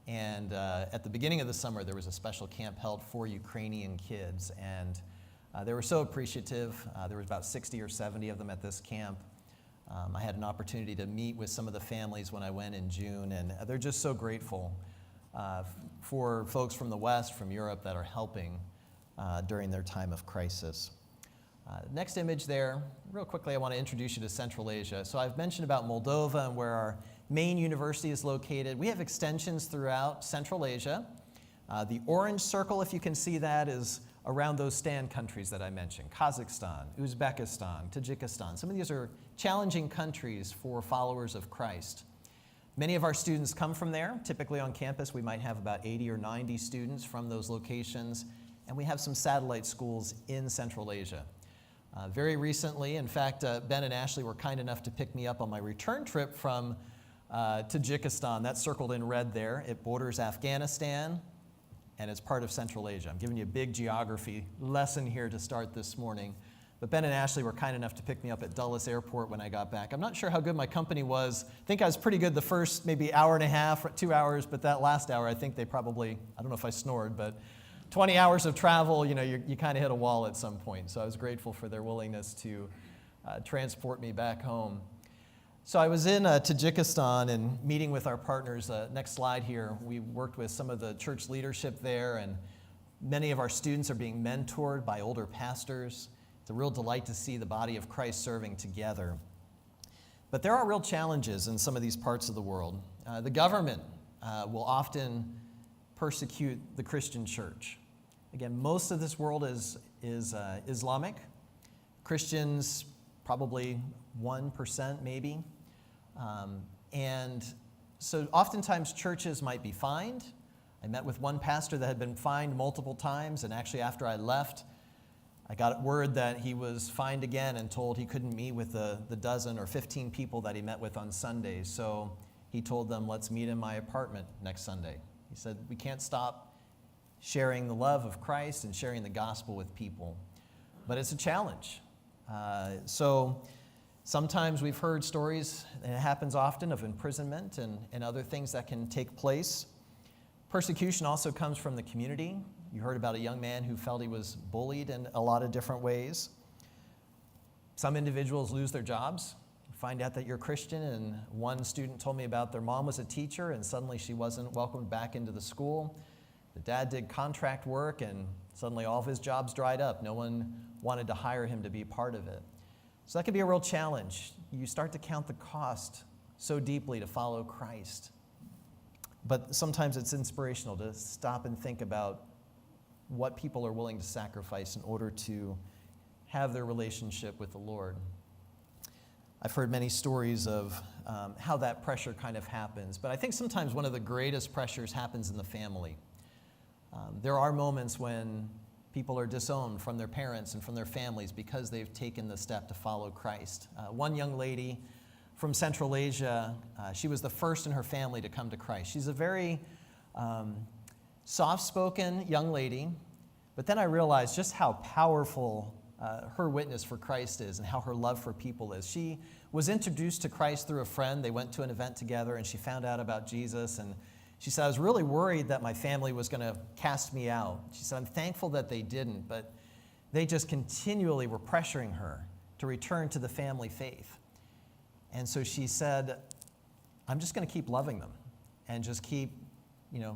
And at the beginning of the summer, there was a special camp held for Ukrainian kids, and they were so appreciative. There was about 60 or 70 of them at this camp. I had an opportunity to meet with some of the families when I went in June, and they're just so grateful for folks from the West, from Europe, that are helping during their time of crisis. Next image there, real quickly, I want to introduce you to Central Asia. So I've mentioned about Moldova and where our main university is located. We have extensions throughout Central Asia. The orange circle, if you can see that, is around those stand countries that I mentioned: Kazakhstan, Uzbekistan, Tajikistan. Some of these are challenging countries for followers of Christ. Many of our students come from there. Typically on campus, we might have about 80 or 90 students from those locations, and we have some satellite schools in Central Asia. Very recently, in fact, Ben and Ashley were kind enough to pick me up on my return trip from Tajikistan. That's circled in red there. It borders Afghanistan, and it's part of Central Asia. I'm giving you a big geography lesson here to start this morning. But Ben and Ashley were kind enough to pick me up at Dulles Airport when I got back. I'm not sure how good my company was. I think I was pretty good the first maybe hour and a half, or 2 hours, but that last hour, I think they probably, I don't know if I snored, but 20 hours of travel, you kind of hit a wall at some point. So I was grateful for their willingness to transport me back home. So I was in Tajikistan and meeting with our partners. Next slide here. We worked with some of the church leadership there, and many of our students are being mentored by older pastors. It's a real delight to see the body of Christ serving together. But there are real challenges in some of these parts of the world. The government will often persecute the Christian church. Again, most of this world is Islamic. Christians, probably 1% maybe. And so oftentimes churches might be fined. I met with one pastor that had been fined multiple times, and actually after I left, I got word that he was fined again and told he couldn't meet with the dozen or 15 people that he met with on Sundays. So he told them, let's meet in my apartment next Sunday. He said, we can't stop sharing the love of Christ and sharing the gospel with people. But it's a challenge. So sometimes we've heard stories, and it happens often, of imprisonment and other things that can take place. Persecution also comes from the community. You heard about a young man who felt he was bullied in a lot of different ways. Some individuals lose their jobs, find out that you're Christian, and one student told me about their mom was a teacher, and suddenly she wasn't welcomed back into the school. The dad did contract work, and suddenly all of his jobs dried up. No one wanted to hire him to be part of it. So that can be a real challenge. You start to count the cost so deeply to follow Christ. But sometimes it's inspirational to stop and think about what people are willing to sacrifice in order to have their relationship with the Lord. I've heard many stories of how that pressure kind of happens, but I think sometimes one of the greatest pressures happens in the family. There are moments when people are disowned from their parents and from their families because they've taken the step to follow Christ. One young lady from Central Asia, she was the first in her family to come to Christ. She's a very soft-spoken young lady, but then I realized just how powerful her witness for Christ is and how her love for people is. She was introduced to Christ through a friend. They went to an event together, and she found out about Jesus, and she said, I was really worried that my family was going to cast me out. She said, I'm thankful that they didn't, but they just continually were pressuring her to return to the family faith. And so she said, I'm just going to keep loving them and just keep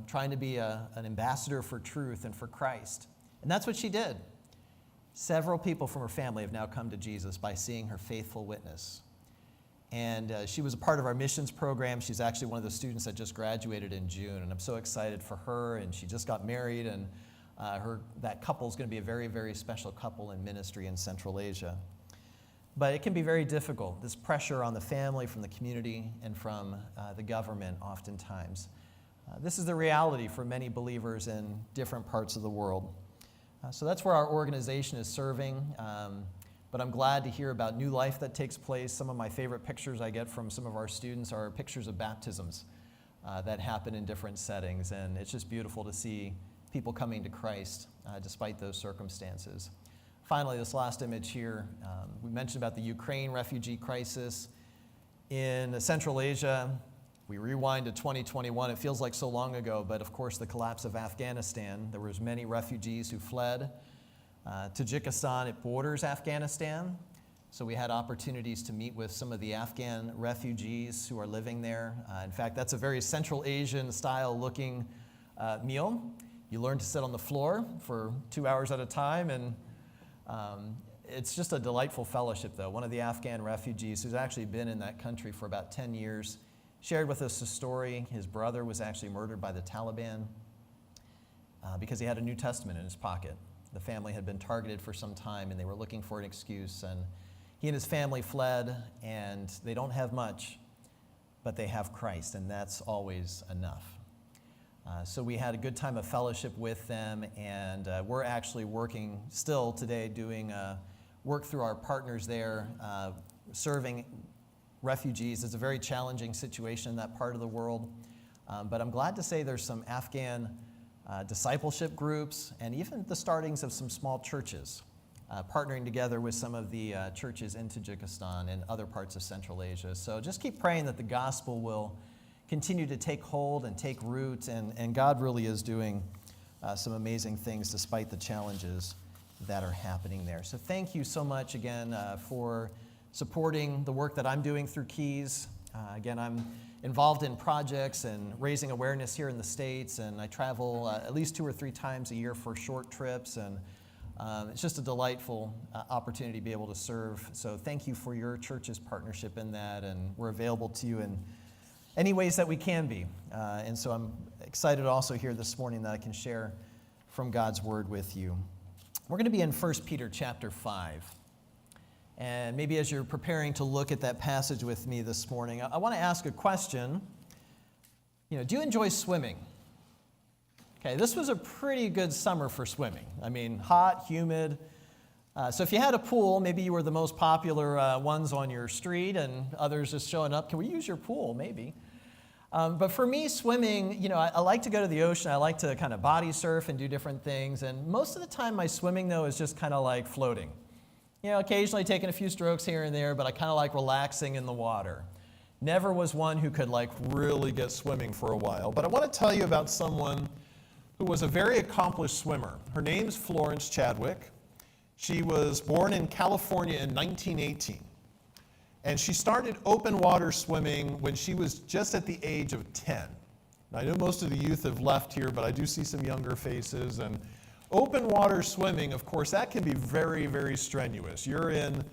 trying to be an ambassador for truth and for Christ. And that's what she did. Several people from her family have now come to Jesus by seeing her faithful witness. And she was a part of our missions program. She's actually one of the students that just graduated in June, and I'm so excited for her. And she just got married, and that couple is going to be a very, very special couple in ministry in Central Asia. But it can be very difficult, this pressure on the family, from the community, and from the government oftentimes. This is the reality for many believers in different parts of the world. So that's where our organization is serving. But I'm glad to hear about new life that takes place. Some of my favorite pictures I get from some of our students are pictures of baptisms that happen in different settings. And it's just beautiful to see people coming to Christ despite those circumstances. Finally, this last image here, we mentioned about the Ukraine refugee crisis. In Central Asia, we rewind to 2021. It feels like so long ago, but of course the collapse of Afghanistan. There was many refugees who fled. Tajikistan, it borders Afghanistan. So we had opportunities to meet with some of the Afghan refugees who are living there. In fact, that's a very Central Asian style looking meal. You learn to sit on the floor for 2 hours at a time, and it's just a delightful fellowship, though. One of the Afghan refugees who's actually been in that country for about 10 years shared with us a story. His brother was actually murdered by the Taliban because he had a New Testament in his pocket. The family had been targeted for some time, and they were looking for an excuse. And he and his family fled, and they don't have much, but they have Christ, and that's always enough. So we had a good time of fellowship with them, and we're actually working still today doing work through our partners there, serving refugees. It's a very challenging situation in that part of the world, but I'm glad to say there's some Afghan discipleship groups and even the startings of some small churches partnering together with some of the churches in Tajikistan and other parts of Central Asia. So just keep praying that the gospel will continue to take hold and take root, and God really is doing some amazing things despite the challenges that are happening there. So thank you so much again for supporting the work that I'm doing through Keys. Again, I'm involved in projects and raising awareness here in the States, and I travel at least 2 or 3 times a year for short trips, and it's just a delightful opportunity to be able to serve. So thank you for your church's partnership in that, and we're available to you in any ways that we can be. And so I'm excited also here this morning that I can share from God's word with you. We're going to be in 1 Peter chapter 5. And maybe as you're preparing to look at that passage with me this morning, I want to ask a question. Do you enjoy swimming? Okay, this was a pretty good summer for swimming. I mean, hot, humid. So if you had a pool, maybe you were the most popular ones on your street, and others just showing up. Can we use your pool? Maybe. But for me, swimming, I like to go to the ocean. I like to kind of body surf and do different things. And most of the time, my swimming, though, is just kind of like floating. Occasionally taking a few strokes here and there, but I kind of like relaxing in the water. Never was one who could really get swimming for a while. But I want to tell you about someone who was a very accomplished swimmer. Her name's Florence Chadwick. She was born in California in 1918. And she started open water swimming when she was just at the age of 10. Now, I know most of the youth have left here, but I do see some younger faces. And open water swimming, of course, that can be very, very strenuous. You're in,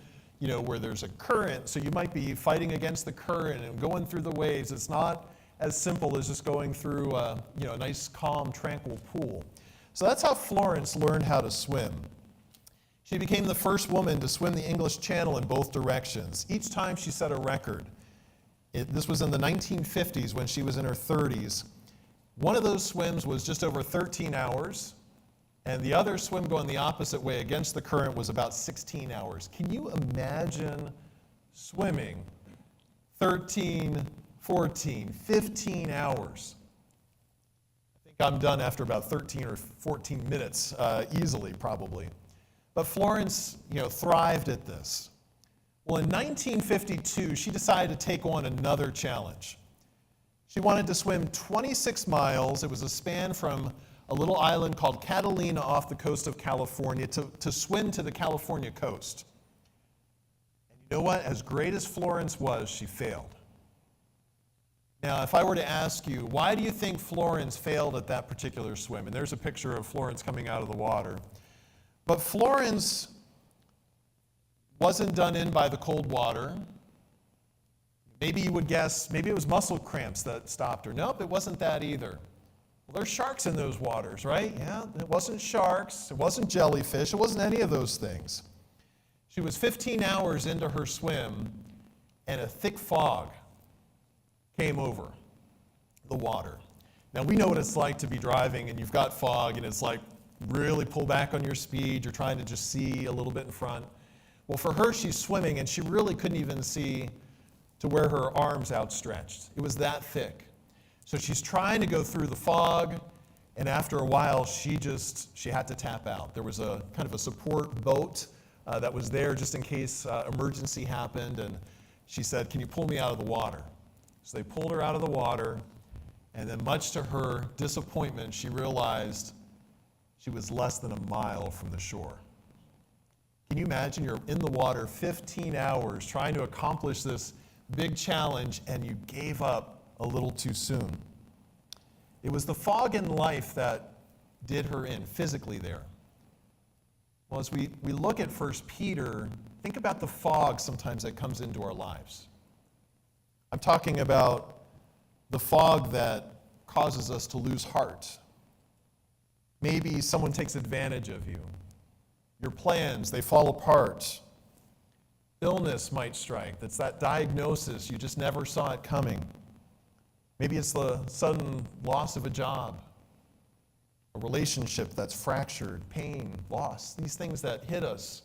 where there's a current, so you might be fighting against the current and going through the waves. It's not as simple as just going through a nice, calm, tranquil pool. So that's how Florence learned how to swim. She became the first woman to swim the English Channel in both directions. Each time she set a record. This was in the 1950s when she was in her 30s. One of those swims was just over 13 hours, and the other swim going the opposite way against the current was about 16 hours. Can you imagine swimming 13, 14, 15 hours? I think I'm done after about 13 or 14 minutes, easily probably. But Florence, thrived at this. Well, in 1952, she decided to take on another challenge. She wanted to swim 26 miles. It was a span from a little island called Catalina off the coast of California to swim to the California coast. And you know what? As great as Florence was, she failed. Now, if I were to ask you, why do you think Florence failed at that particular swim? And there's a picture of Florence coming out of the water. But Florence wasn't done in by the cold water. Maybe you would guess, maybe it was muscle cramps that stopped her. Nope, it wasn't that either. Well, there's sharks in those waters, right? Yeah, it wasn't sharks, it wasn't jellyfish, it wasn't any of those things. She was 15 hours into her swim, and a thick fog came over the water. Now, we know what it's like to be driving, and you've got fog, and it's like, really pull back on your speed. You're trying to just see a little bit in front. Well, for her, she's swimming, and she really couldn't even see to where her arms outstretched. It was that thick. So she's trying to go through the fog, and after a while, she had to tap out. There was a kind of a support boat that was there just in case emergency happened, and she said, "Can you pull me out of the water?" So they pulled her out of the water, and then much to her disappointment, she realized she was less than a mile from the shore. Can you imagine you're in the water 15 hours trying to accomplish this big challenge, and you gave up a little too soon? It was the fog in life that did her in, physically there. Well, as we look at 1 Peter, think about the fog sometimes that comes into our lives. I'm talking about the fog that causes us to lose heart. Maybe someone takes advantage of you. Your plans, they fall apart. Illness might strike. That's that diagnosis. You just never saw it coming. Maybe it's the sudden loss of a job, a relationship that's fractured, pain, loss, these things that hit us.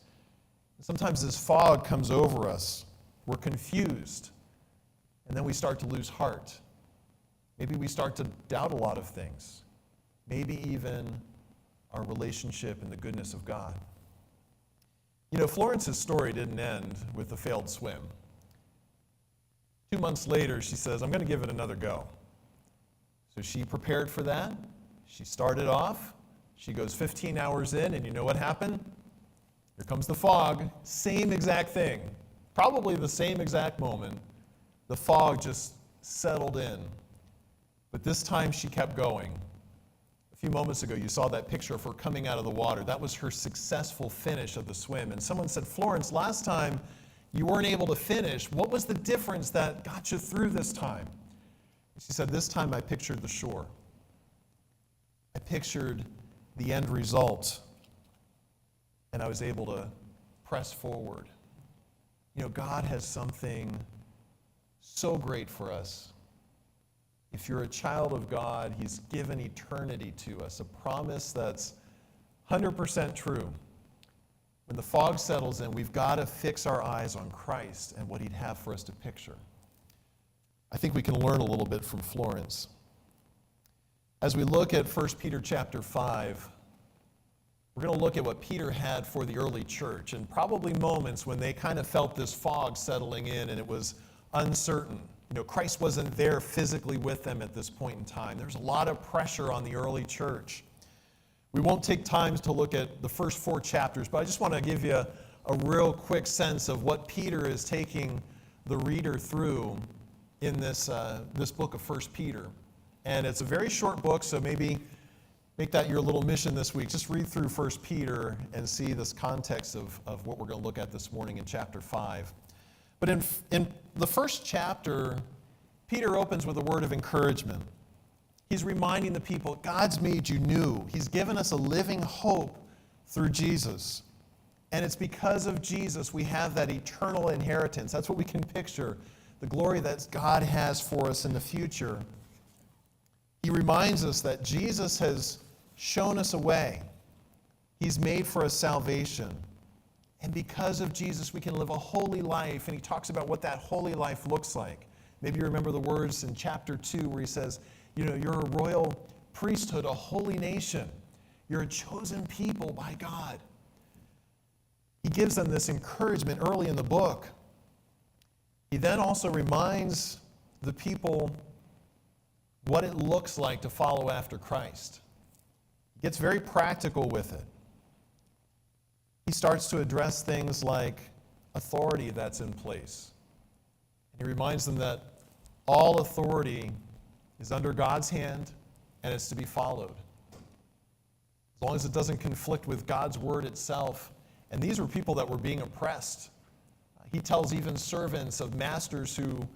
Sometimes this fog comes over us. We're confused, and then we start to lose heart. Maybe we start to doubt a lot of things, maybe even our relationship and the goodness of God. You know, Florence's story didn't end with a failed swim. 2 months later, she says, "I'm going to give it another go." So she prepared for that. She started off. She goes 15 hours in, and you know what happened? Here comes the fog. Same exact thing. Probably the same exact moment. The fog just settled in. But this time she kept going. A few moments ago, you saw that picture of her coming out of the water. That was her successful finish of the swim. And someone said, "Florence, last time you weren't able to finish. What was the difference that got you through this time?" She said, "This time I pictured the shore. I pictured the end result, and I was able to press forward." You know, God has something so great for us. If you're a child of God, He's given eternity to us, a promise that's 100% true. When the fog settles in, we've got to fix our eyes on Christ and what He'd have for us to picture. I think we can learn a little bit from Florence. As we look at 1 Peter chapter 5, we're going to look at what Peter had for the early church, and probably moments when they kind of felt this fog settling in and it was uncertain. You know, Christ wasn't there physically with them at this point in time. There's a lot of pressure on the early church. We won't take time to look at the first 4 chapters, but I just want to give you a real quick sense of what Peter is taking the reader through in this book of 1 Peter. And it's a very short book, so maybe make that your little mission this week. Just read through 1 Peter and see this context of what we're going to look at this morning in chapter 5. But in the first chapter, Peter opens with a word of encouragement. He's reminding the people, God's made you new. He's given us a living hope through Jesus. And it's because of Jesus we have that eternal inheritance. That's what we can picture, the glory that God has for us in the future. He reminds us that Jesus has shown us a way. He's made for us salvation. And because of Jesus, we can live a holy life. And he talks about what that holy life looks like. Maybe you remember the words in chapter 2 where he says, you know, you're a royal priesthood, a holy nation. You're a chosen people by God. He gives them this encouragement early in the book. He then also reminds the people what it looks like to follow after Christ. He gets very practical with it. He starts to address things like authority that's in place. He reminds them that all authority is under God's hand and it's to be followed. As long as it doesn't conflict with God's word itself. And these were people that were being oppressed. He tells even servants of masters who,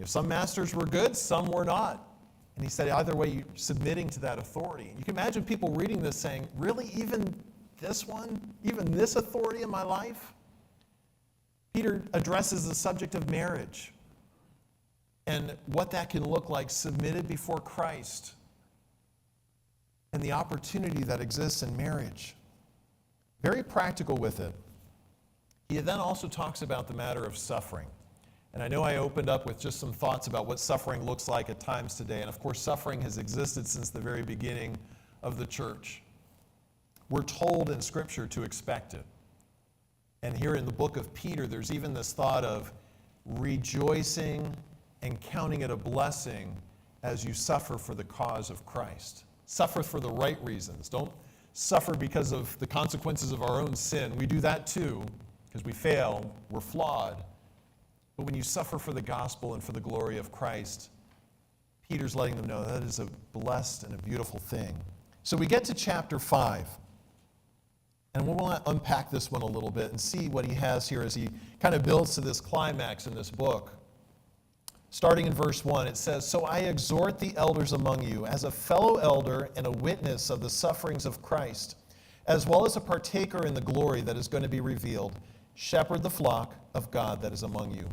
some masters were good, some were not. And he said, either way, you're submitting to that authority. You can imagine people reading this saying, really, even this one? Even this authority in my life? Peter addresses the subject of marriage and what that can look like submitted before Christ and the opportunity that exists in marriage. Very practical with it. He then also talks about the matter of suffering. And I know I opened up with just some thoughts about what suffering looks like at times today. And of course, suffering has existed since the very beginning of the church. We're told in Scripture to expect it. And here in the book of Peter, there's even this thought of rejoicing and counting it a blessing as you suffer for the cause of Christ. Suffer for the right reasons. Don't suffer because of the consequences of our own sin. We do that too, because we fail, we're flawed. But when you suffer for the gospel and for the glory of Christ, Peter's letting them know that is a blessed and a beautiful thing. So we get to chapter 5. And we'll want to unpack this one a little bit and see what he has here as he kind of builds to this climax in this book. Starting in verse 1, it says, "So I exhort the elders among you, as a fellow elder and a witness of the sufferings of Christ, as well as a partaker in the glory that is going to be revealed, shepherd the flock of God that is among you,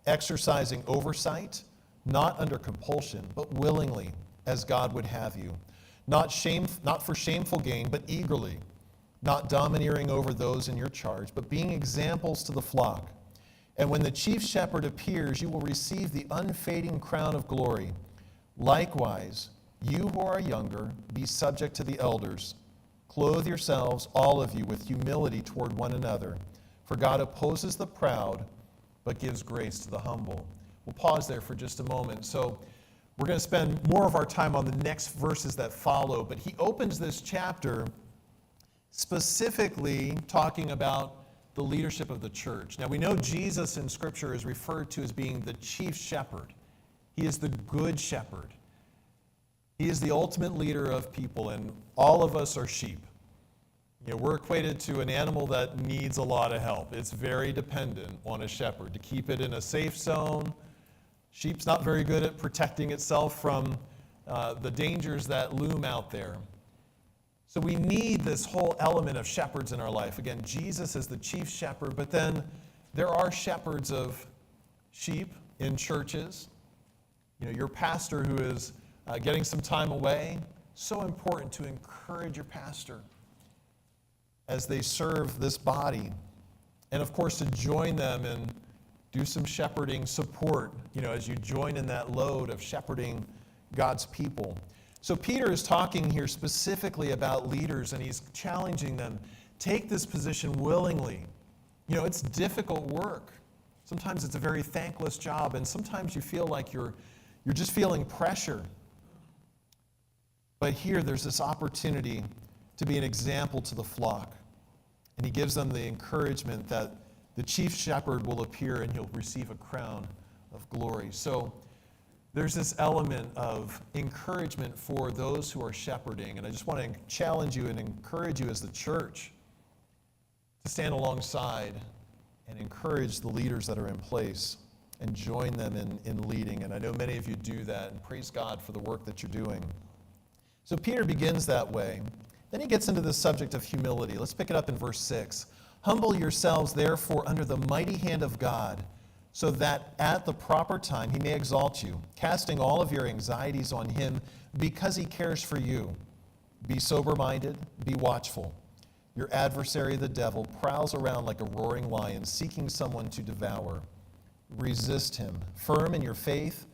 exercising oversight, not under compulsion, but willingly, as God would have you, not for shameful gain, but eagerly, not domineering over those in your charge, but being examples to the flock. And when the chief shepherd appears, you will receive the unfading crown of glory. Likewise, you who are younger, be subject to the elders. Clothe yourselves, all of you, with humility toward one another. For God opposes the proud, but gives grace to the humble." We'll pause there for just a moment. So we're going to spend more of our time on the next verses that follow, but he opens this chapter specifically talking about the leadership of the church. Now we know Jesus in Scripture is referred to as being the chief shepherd. He is the good shepherd. He is the ultimate leader of people, and all of us are sheep. You know, we're equated to an animal that needs a lot of help. It's very dependent on a shepherd to keep it in a safe zone. Sheep's not very good at protecting itself from the dangers that loom out there. So we need this whole element of shepherds in our life. Again, Jesus is the chief shepherd, but then there are shepherds of sheep in churches. You know, your pastor who is getting some time away, so important to encourage your pastor as they serve this body. And of course, to join them and do some shepherding support, you know, as you join in that load of shepherding God's people. So Peter is talking here specifically about leaders, and he's challenging them. Take this position willingly. You know, it's difficult work. Sometimes it's a very thankless job, and sometimes you feel like you're just feeling pressure. But here there's this opportunity to be an example to the flock. And he gives them the encouragement that the chief shepherd will appear and he'll receive a crown of glory. So there's this element of encouragement for those who are shepherding. And I just want to challenge you and encourage you as the church to stand alongside and encourage the leaders that are in place and join them in leading. And I know many of you do that, and praise God for the work that you're doing. So Peter begins that way. Then he gets into the subject of humility. Let's pick it up in verse 6. "Humble yourselves, therefore, under the mighty hand of God, so that at the proper time he may exalt you, casting all of your anxieties on him because he cares for you. Be sober-minded, be watchful. Your adversary, the devil, prowls around like a roaring lion, seeking someone to devour. Resist him, firm in your faith,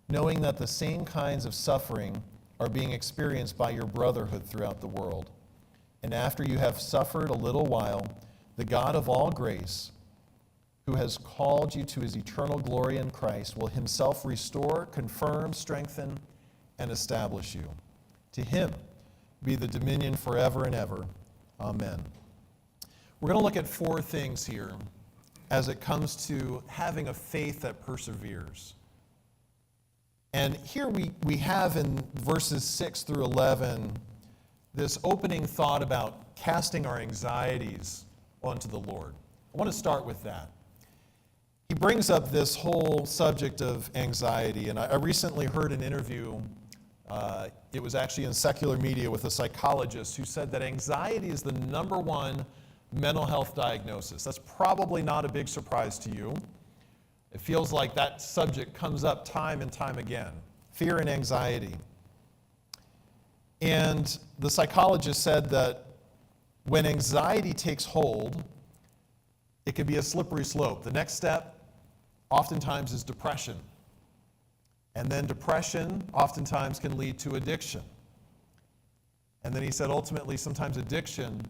knowing that the same kinds of suffering are being experienced by your brotherhood throughout the world. And after you have suffered a little while, the God of all grace, who has called you to his eternal glory in Christ, will himself restore, confirm, strengthen, and establish you. To him be the dominion forever and ever. Amen." We're going to look at 4 things here as it comes to having a faith that perseveres. And here we have in verses 6 through 11 this opening thought about casting our anxieties onto the Lord. I want to start with that. He brings up this whole subject of anxiety, and I recently heard an interview, it was actually in secular media, with a psychologist who said that anxiety is the #1 mental health diagnosis. That's probably not a big surprise to you. It feels like that subject comes up time and time again, fear and anxiety. And the psychologist said that when anxiety takes hold, it can be a slippery slope. The next step, oftentimes is depression. And then depression oftentimes can lead to addiction. And then he said ultimately sometimes addiction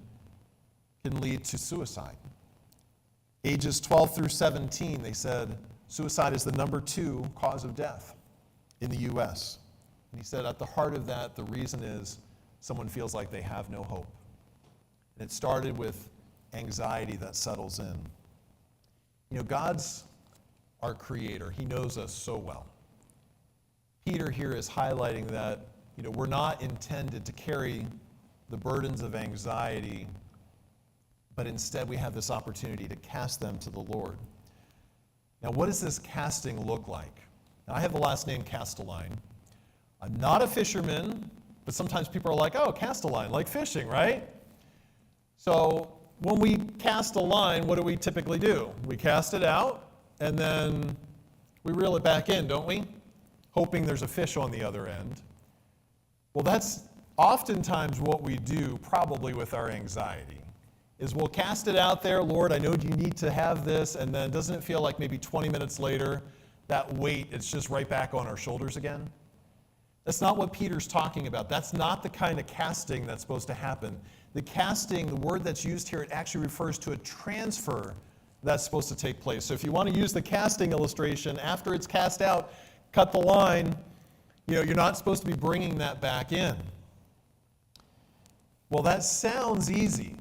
can lead to suicide. Ages 12 through 17, they said suicide is the number 2 cause of death in the U.S. And he said at the heart of that, the reason is someone feels like they have no hope. And it started with anxiety that settles in. You know, God's our creator. He knows us so well. Peter here is highlighting that, you know, we're not intended to carry the burdens of anxiety, but instead we have this opportunity to cast them to the Lord. Now, what does this casting look like? Now, I have the last name Castelline. I'm not a fisherman, but sometimes people are like, oh, cast a line, like fishing, right? So when we cast a line, what do we typically do? We cast it out, and then we reel it back in, don't we? Hoping there's a fish on the other end. Well, that's oftentimes what we do probably with our anxiety, is we'll cast it out there, Lord, I know you need to have this, and then doesn't it feel like maybe 20 minutes later, that weight, it's just right back on our shoulders again? That's not what Peter's talking about. That's not the kind of casting that's supposed to happen. The casting, the word that's used here, it actually refers to a transfer that's supposed to take place. So if you want to use the casting illustration, after it's cast out, cut the line, you know, you're not supposed to be bringing that back in. Well, that sounds easy,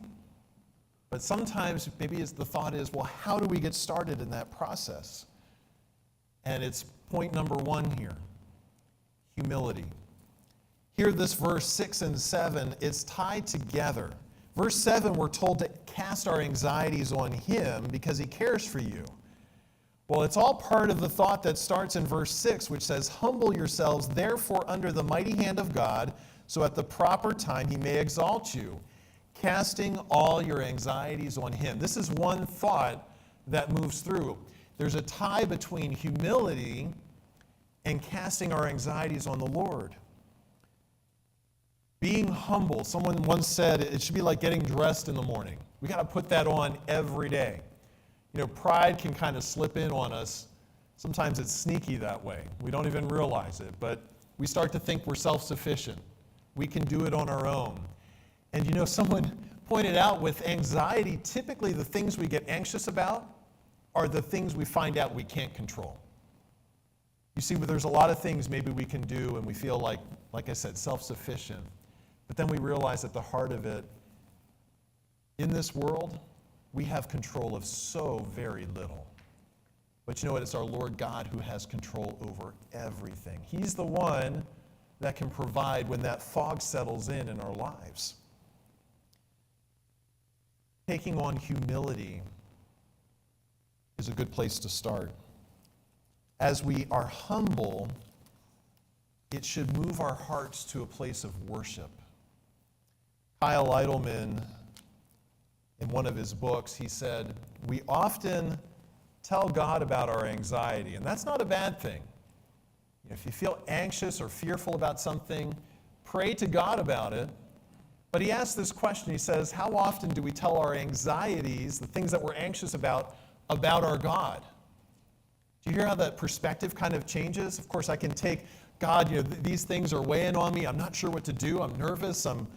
but sometimes maybe the thought is, well, how do we get started in that process? And it's point number 1 here, humility. Here, this verse 6 and 7, it's tied together. Verse 7, we're told to cast our anxieties on him because he cares for you. Well, it's all part of the thought that starts in verse 6, which says, humble yourselves, therefore, under the mighty hand of God, so at the proper time he may exalt you, casting all your anxieties on him. This is one thought that moves through. There's a tie between humility and casting our anxieties on the Lord. Being humble, someone once said it should be like getting dressed in the morning. We got to put that on every day. You know, pride can kind of slip in on us. Sometimes it's sneaky that way. We don't even realize it, but we start to think we're self-sufficient. We can do it on our own. And you know, someone pointed out with anxiety, typically the things we get anxious about are the things we find out we can't control. You see, there's a lot of things maybe we can do and we feel like I said, self-sufficient. But then we realize at the heart of it, in this world, we have control of so very little. But you know what? It's our Lord God who has control over everything. He's the one that can provide when that fog settles in our lives. Taking on humility is a good place to start. As we are humble, it should move our hearts to a place of worship. Kyle Idleman, in one of his books, he said, we often tell God about our anxiety, and that's not a bad thing. If you feel anxious or fearful about something, pray to God about it. But he asks this question, he says, how often do we tell our anxieties, the things that we're anxious about our God? Do you hear how that perspective kind of changes? Of course, I can take, God, these things are weighing on me. I'm not sure what to do. I'm nervous. I'm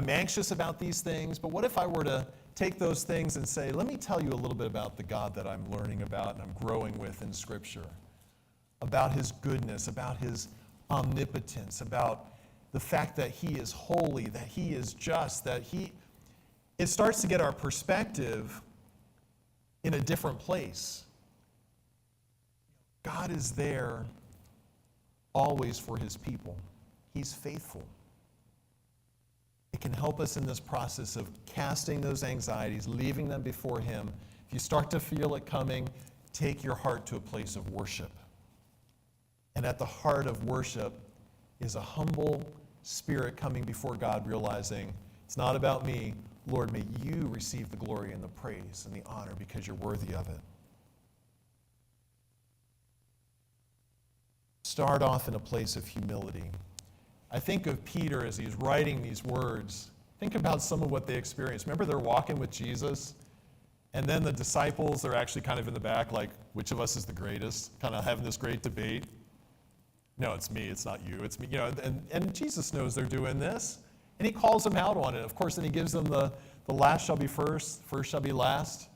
anxious about these things. But what if I were to take those things and say, let me tell you a little bit about the God that I'm learning about and I'm growing with in Scripture, about his goodness, about his omnipotence, about the fact that he is holy, that he is just, it starts to get our perspective in a different place. God is there always for his people. He's faithful. It can help us in this process of casting those anxieties, leaving them before him. If you start to feel it coming, take your heart to a place of worship. And at the heart of worship is a humble spirit coming before God, realizing it's not about me. Lord, may you receive the glory and the praise and the honor because you're worthy of it. Start off in a place of humility. I think of Peter as he's writing these words. Think about some of what they experienced. Remember they're walking with Jesus, And then the disciples are actually kind of in the back, like, which of us is the greatest? Kind of having this great debate. No, it's me, it's not you, it's me. You know, and Jesus knows they're doing this, and he calls them out on it. Of course, then he gives them the last shall be first, first shall be last.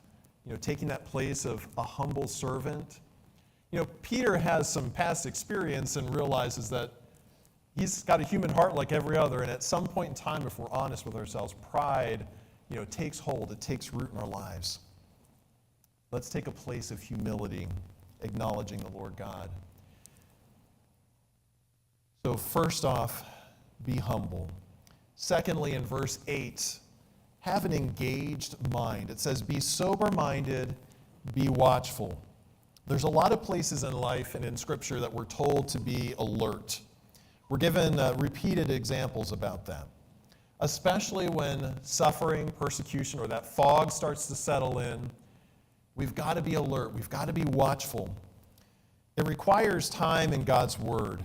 You know, taking that place of a humble servant. You know, Peter has some past experience and realizes that he's got a human heart like every other, and at some point in time, if we're honest with ourselves, pride, you know, takes hold, it takes root in our lives. Let's take a place of humility, acknowledging the Lord God. So first off, be humble. Secondly, in verse 8, have an engaged mind. It says, be sober-minded, be watchful. There's a lot of places in life and in Scripture that we're told to be alert. We're given repeated examples about that, especially when suffering, persecution, or that fog starts to settle in. We've got to be alert. We've got to be watchful. It requires time in God's Word.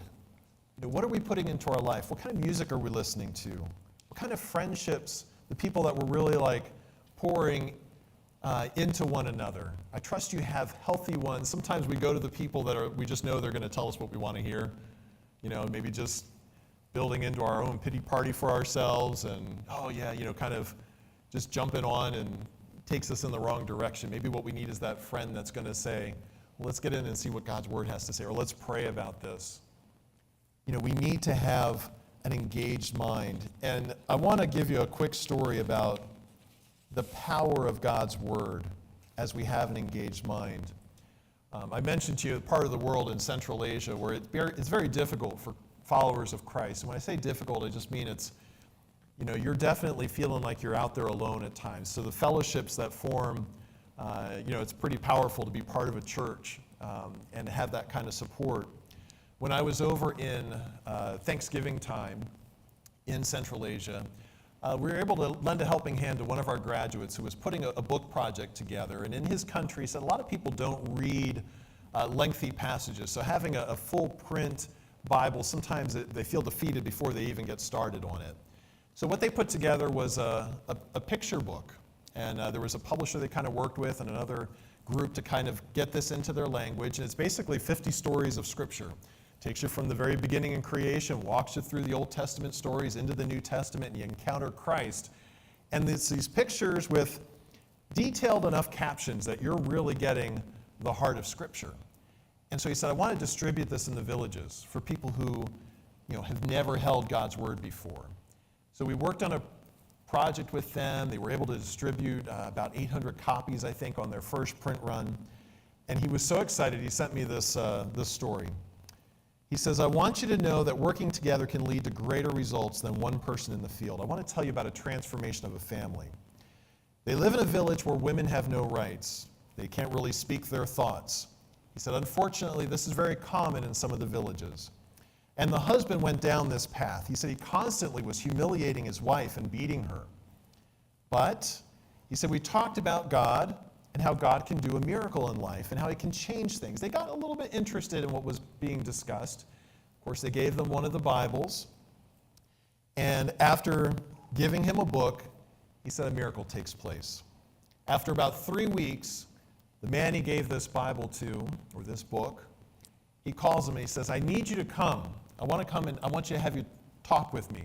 You know, what are we putting into our life? What kind of music are we listening to? What kind of friendships, the people that we're really like pouring into one another? I trust you have healthy ones. Sometimes we go to the people that we just know they're going to tell us what we want to hear. You know, maybe just building into our own pity party for ourselves and, oh yeah, you know, kind of just jumping on and takes us in the wrong direction. Maybe what we need is that friend that's going to say, well, let's get in and see what God's Word has to say, or let's pray about this. You know, we need to have an engaged mind. And I want to give you a quick story about the power of God's Word as we have an engaged mind. I mentioned to you part of the world in Central Asia where it's very difficult for followers of Christ. And when I say difficult, I just mean it's, you know, you're definitely feeling like you're out there alone at times. So the fellowships that form, you know, it's pretty powerful to be part of a church and have that kind of support. When I was over in Thanksgiving time in Central Asia, we were able to lend a helping hand to one of our graduates who was putting a book project together. And in his country, he said a lot of people don't read lengthy passages. So having a full print Bible, sometimes they feel defeated before they even get started on it. So what they put together was a picture book. And there was a publisher they kind of worked with and another group to kind of get this into their language. And it's basically 50 stories of Scripture. Takes you from the very beginning in creation, walks you through the Old Testament stories into the New Testament, and you encounter Christ. And it's these pictures with detailed enough captions that you're really getting the heart of Scripture. And so he said, I want to distribute this in the villages for people who, you know, have never held God's Word before. So we worked on a project with them. They were able to distribute about 800 copies, I think, on their first print run. And he was so excited, he sent me this story. He says, I want you to know that working together can lead to greater results than one person in the field. I want to tell you about a transformation of a family. They live in a village where women have no rights. They can't really speak their thoughts. He said, unfortunately, this is very common in some of the villages. And the husband went down this path. He said he constantly was humiliating his wife and beating her. But he said, we talked about God and how God can do a miracle in life and how he can change things. They got a little bit interested in what was being discussed. Of course, they gave them one of the Bibles. And after giving him a book, he said a miracle takes place. After about 3 weeks, the man he gave this Bible to, or this book, he calls him and he says, I need you to come. I want to come and I want you to have you talk with me.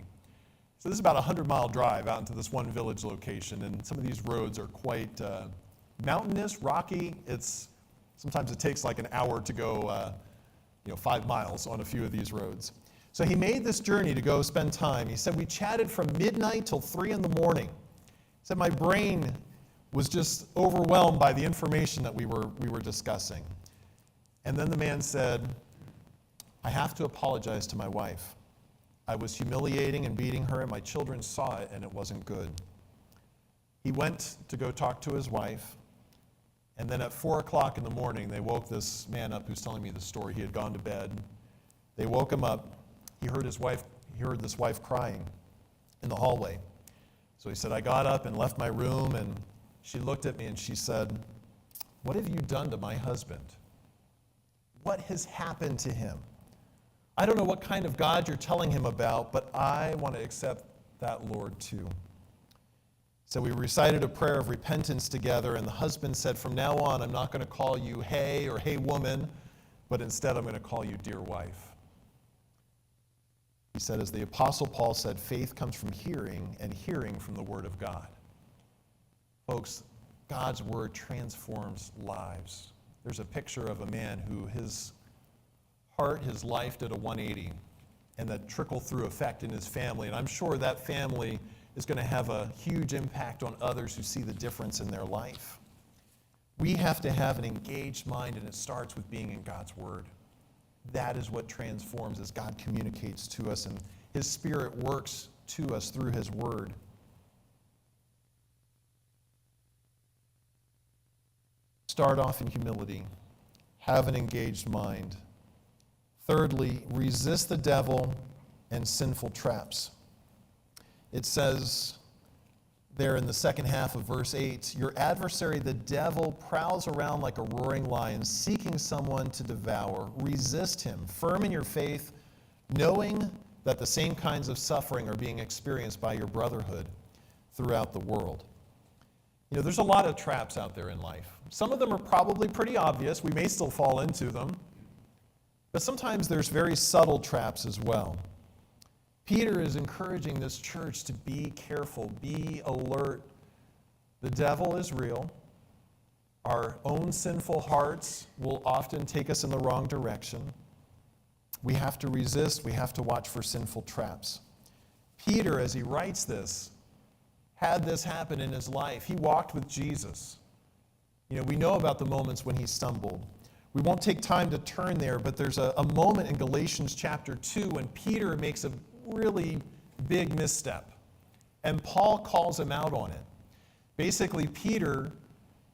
So this is about a 100-mile drive out into this one village location, and some of these roads are quite mountainous, rocky. Sometimes it takes like an hour to go 5 miles on a few of these roads. So he made this journey to go spend time. He said, we chatted from midnight till 3 in the morning. He said, my brain was just overwhelmed by the information that we were discussing. And then the man said, I have to apologize to my wife. I was humiliating and beating her, and my children saw it, and it wasn't good. He went to go talk to his wife, and then at 4 o'clock in the morning, they woke this man up who's telling me the story. He had gone to bed. They woke him up. He heard this wife crying in the hallway. So he said, I got up and left my room, and she looked at me and she said, what have you done to my husband? What has happened to him? I don't know what kind of God you're telling him about, but I want to accept that Lord too. So we recited a prayer of repentance together, and the husband said, from now on, I'm not going to call you hey or hey woman, but instead I'm going to call you dear wife. He said, as the Apostle Paul said, faith comes from hearing, and hearing from the Word of God. Folks, God's Word transforms lives. There's a picture of a man who his heart, his life did a 180, and that trickle-through effect in his family. And I'm sure that family is going to have a huge impact on others who see the difference in their life. We have to have an engaged mind, and it starts with being in God's Word. That is what transforms as God communicates to us, and His Spirit works to us through His Word. Start off in humility. Have an engaged mind. Thirdly, resist the devil and sinful traps. It says there in the second half of verse 8, your adversary, the devil, prowls around like a roaring lion, seeking someone to devour. Resist him, firm in your faith, knowing that the same kinds of suffering are being experienced by your brotherhood throughout the world. You know, there's a lot of traps out there in life. Some of them are probably pretty obvious. We may still fall into them. But sometimes there's very subtle traps as well. Peter is encouraging this church to be careful, be alert. The devil is real. Our own sinful hearts will often take us in the wrong direction. We have to resist. We have to watch for sinful traps. Peter, as he writes this, had this happen in his life. He walked with Jesus. You know, we know about the moments when he stumbled. We won't take time to turn there, but there's a moment in Galatians chapter 2 when Peter makes a really big misstep. And Paul calls him out on it. Basically, Peter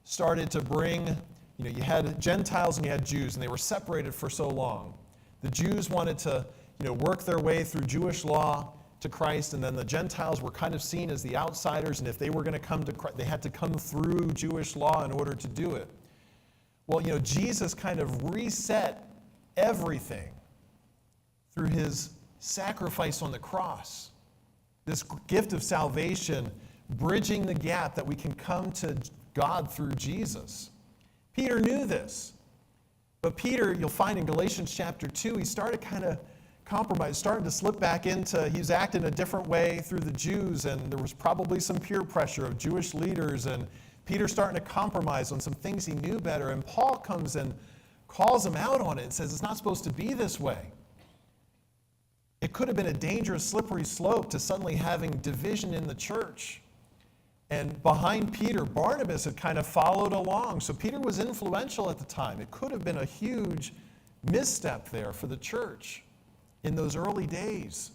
started to bring, you had Gentiles and you had Jews, and they were separated for so long. The Jews wanted to, work their way through Jewish law to Christ, and then the Gentiles were kind of seen as the outsiders, and if they were going to come to Christ, they had to come through Jewish law in order to do it. Well, Jesus kind of reset everything through his sacrifice on the cross. This gift of salvation, bridging the gap that we can come to God through Jesus. Peter knew this. But Peter, you'll find in Galatians chapter 2, he started kind of compromise, starting to slip back into, he was acting a different way through the Jews, and there was probably some peer pressure of Jewish leaders, and Peter starting to compromise on some things he knew better, and Paul comes and calls him out on it and says it's not supposed to be this way. It could have been a dangerous, slippery slope to suddenly having division in the church. And behind Peter, Barnabas had kind of followed along. So Peter was influential at the time. It could have been a huge misstep there for the church in those early days.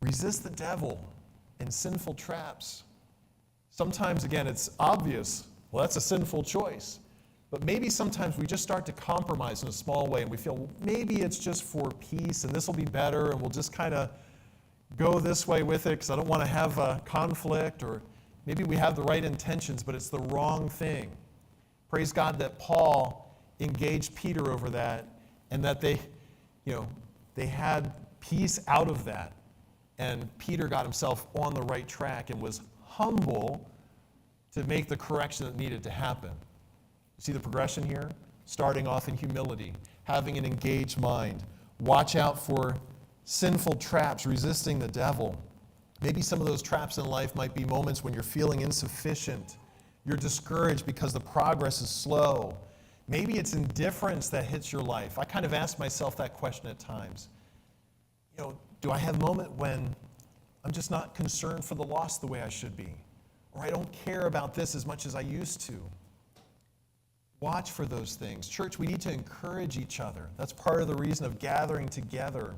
Resist the devil and sinful traps. Sometimes, again, it's obvious, well, that's a sinful choice. But maybe sometimes we just start to compromise in a small way, and we feel, well, maybe it's just for peace, and this will be better, and we'll just kind of go this way with it because I don't want to have a conflict, or maybe we have the right intentions, but it's the wrong thing. Praise God that Paul engaged Peter over that, and that they had peace out of that. And Peter got himself on the right track and was humble to make the correction that needed to happen. See the progression here? Starting off in humility, having an engaged mind. Watch out for sinful traps, resisting the devil. Maybe some of those traps in life might be moments when you're feeling insufficient. You're discouraged because the progress is slow. Maybe it's indifference that hits your life. I kind of ask myself that question at times. Do I have a moment when I'm just not concerned for the lost the way I should be? Or I don't care about this as much as I used to? Watch for those things. Church, we need to encourage each other. That's part of the reason of gathering together.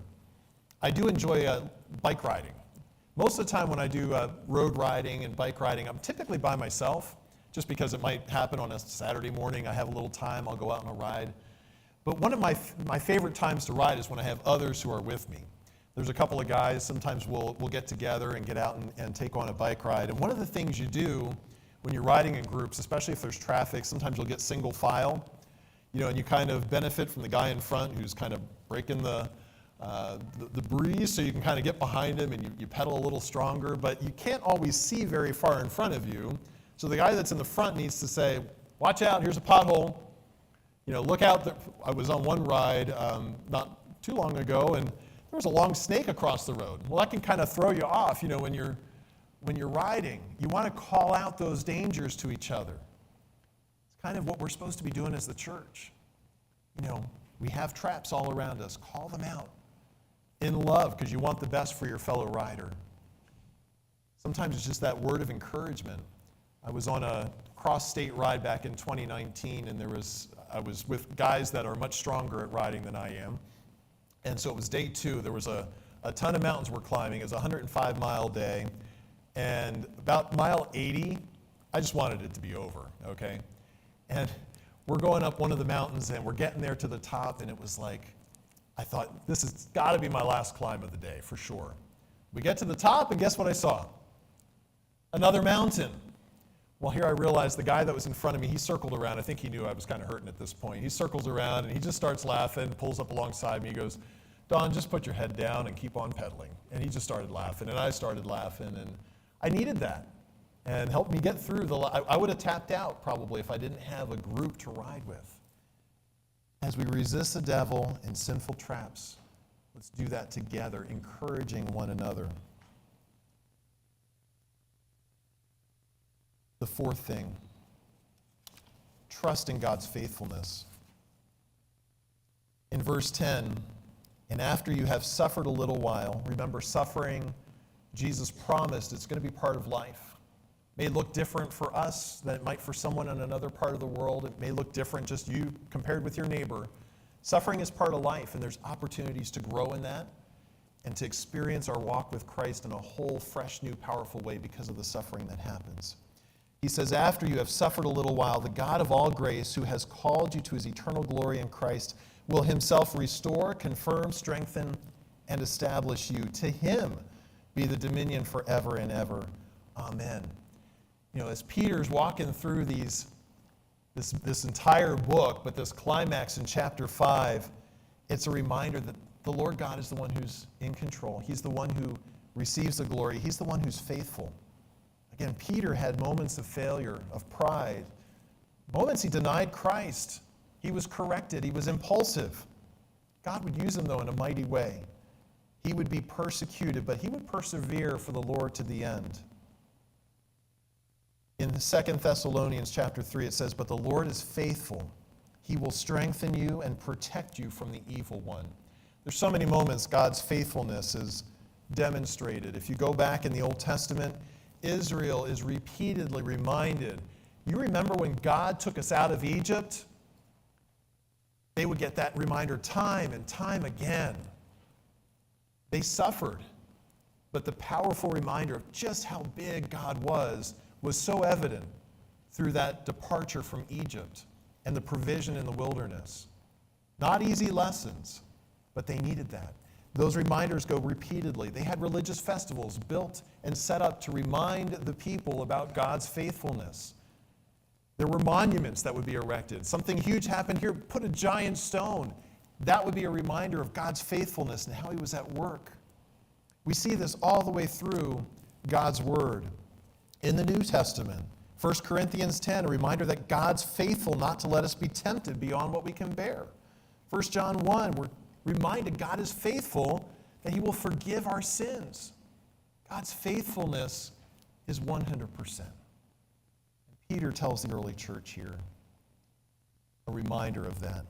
I do enjoy bike riding. Most of the time when I do road riding and bike riding, I'm typically by myself, just because it might happen on a Saturday morning. I have a little time, I'll go out on a ride. But one of my favorite times to ride is when I have others who are with me. There's a couple of guys, sometimes we'll get together and get out and take on a bike ride. And one of the things you do when you're riding in groups, especially if there's traffic, sometimes you'll get single file, and you kind of benefit from the guy in front who's kind of breaking the the breeze so you can kind of get behind him and you pedal a little stronger, but you can't always see very far in front of you. So the guy that's in the front needs to say, watch out, here's a pothole. Look out. I was on one ride not too long ago, and there was a long snake across the road. Well, that can kind of throw you off, when you're riding. You want to call out those dangers to each other. It's kind of what we're supposed to be doing as the church. We have traps all around us. Call them out in love because you want the best for your fellow rider. Sometimes it's just that word of encouragement. I was on a cross-state ride back in 2019, and I was with guys that are much stronger at riding than I am. And so it was day 2. There was a ton of mountains we're climbing. It was a 105-mile day. And about mile 80, I just wanted it to be over, okay? And we're going up one of the mountains, and we're getting there to the top, and it was like, I thought, this has got to be my last climb of the day, for sure. We get to the top, and guess what I saw? Another mountain. Well, here I realized the guy that was in front of me, he circled around. I think he knew I was kind of hurting at this point. He circles around, and he just starts laughing, pulls up alongside me. He goes, Don, just put your head down and keep on pedaling. And he just started laughing, and I started laughing, and I needed that. And helped me get through I would have tapped out probably if I didn't have a group to ride with. As we resist the devil and sinful traps, let's do that together, encouraging one another. The fourth thing, trust in God's faithfulness. In verse 10, and after you have suffered a little while, remember suffering, Jesus promised it's going to be part of life. It may look different for us than it might for someone in another part of the world. It may look different just you compared with your neighbor. Suffering is part of life, and there's opportunities to grow in that and to experience our walk with Christ in a whole, fresh, new, powerful way because of the suffering that happens. He says, after you have suffered a little while, the God of all grace, who has called you to his eternal glory in Christ, will himself restore, confirm, strengthen, and establish you. To him be the dominion forever and ever. Amen. As Peter's walking through this entire book, but this climax in chapter 5, it's a reminder that the Lord God is the one who's in control. He's the one who receives the glory. He's the one who's faithful. Again, Peter had moments of failure, of pride, moments he denied Christ. He was corrected. He was impulsive. God would use him, though, in a mighty way. He would be persecuted, but he would persevere for the Lord to the end. In 2 Thessalonians chapter 3, it says, but the Lord is faithful. He will strengthen you and protect you from the evil one. There's so many moments God's faithfulness is demonstrated. If you go back in the Old Testament, Israel is repeatedly reminded. You remember when God took us out of Egypt? They would get that reminder time and time again. They suffered, but the powerful reminder of just how big God was so evident through that departure from Egypt and the provision in the wilderness. Not easy lessons, but they needed that. Those reminders go repeatedly. They had religious festivals built and set up to remind the people about God's faithfulness. There were monuments that would be erected. Something huge happened here, put a giant stone. That would be a reminder of God's faithfulness and how he was at work. We see this all the way through God's word. In the New Testament, 1 Corinthians 10, a reminder that God's faithful not to let us be tempted beyond what we can bear. 1 John 1, we're reminded God is faithful, that he will forgive our sins. God's faithfulness is 100%. Peter tells the early church here a reminder of that.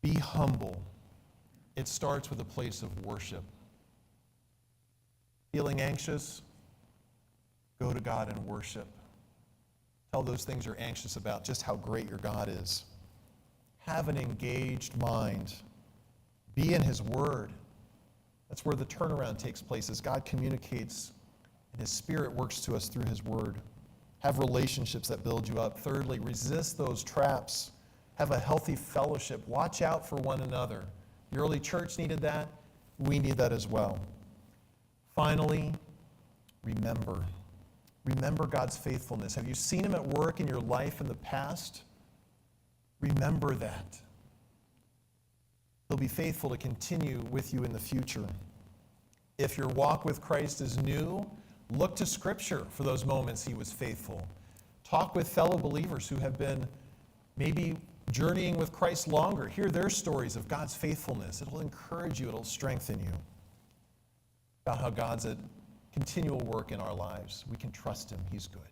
Be humble. It starts with a place of worship. Feeling anxious? Go to God and worship. Tell those things you're anxious about just how great your God is. Have an engaged mind. Be in his word. That's where the turnaround takes place as God communicates and his Spirit works to us through his word. Have relationships that build you up. Thirdly, resist those traps. Have a healthy fellowship. Watch out for one another. The early church needed that. We need that as well. Finally, remember. Remember God's faithfulness. Have you seen him at work in your life in the past? Remember that. He'll be faithful to continue with you in the future. If your walk with Christ is new, look to Scripture for those moments he was faithful. Talk with fellow believers who have been maybe journeying with Christ longer. Hear their stories of God's faithfulness. It'll encourage you, it'll strengthen you about how God's at continual work in our lives. We can trust him. He's good.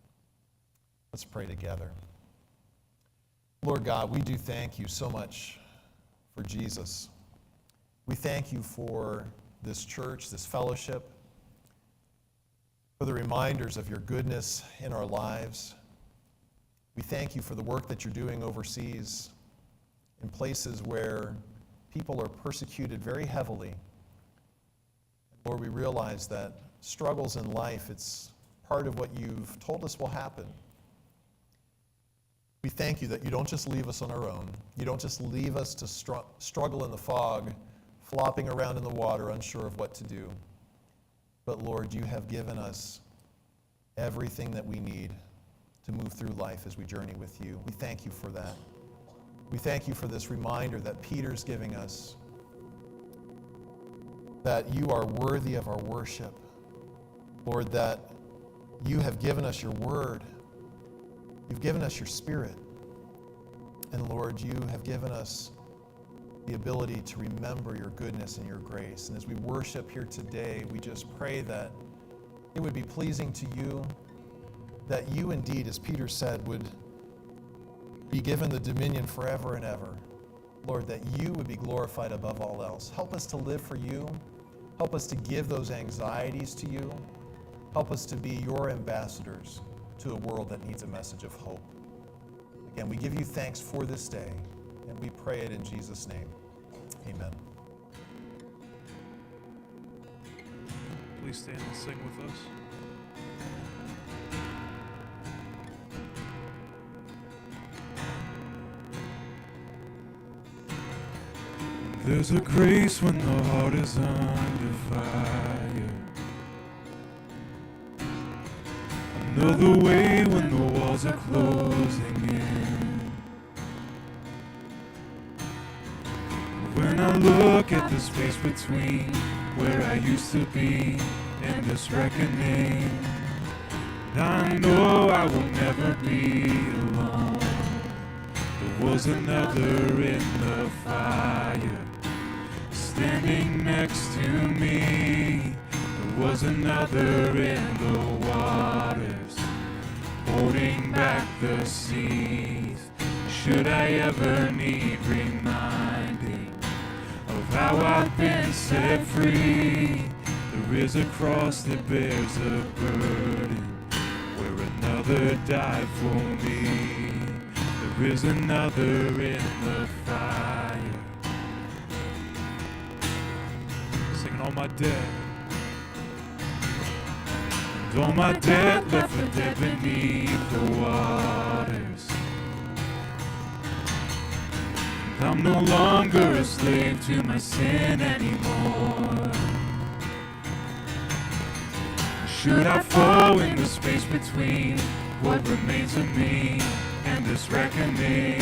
Let's pray together. Lord God, we do thank you so much for Jesus. We thank you for this church, this fellowship, for the reminders of your goodness in our lives. We thank you for the work that you're doing overseas in places where people are persecuted very heavily. Lord, we realize that struggles in life, it's part of what you've told us will happen. We thank you that you don't just leave us on our own. You don't just leave us to struggle in the fog, flopping around in the water, unsure of what to do. But Lord, you have given us everything that we need to move through life as we journey with you. We thank you for that. We thank you for this reminder that Peter's giving us, that you are worthy of our worship. Lord, that you have given us your word. You've given us your spirit. And Lord, you have given us the ability to remember your goodness and your grace. And as we worship here today, we just pray that it would be pleasing to you, that you indeed, as Peter said, would be given the dominion forever and ever. Lord, that you would be glorified above all else. Help us to live for you. Help us to give those anxieties to you. Help us to be your ambassadors to a world that needs a message of hope. Again, we give you thanks for this day, and we pray it in Jesus' name. Amen. Please stand and sing with us. There's a grace when the heart is under fire. Another way when the walls are closing in. When I look at the space between where I used to be and this reckoning, I know I will never be alone. There was another in the fire, standing next to me. There was another in the waters, holding back the seas. Should I ever need reminding of how I've been set free, there is a cross that bears a burden, where another died for me. There is another in the fire, singing all my debt. And all my debt left for dead beneath the waters. And I'm no longer a slave to my sin anymore. Should I fall in the space between what remains of me and this reckoning?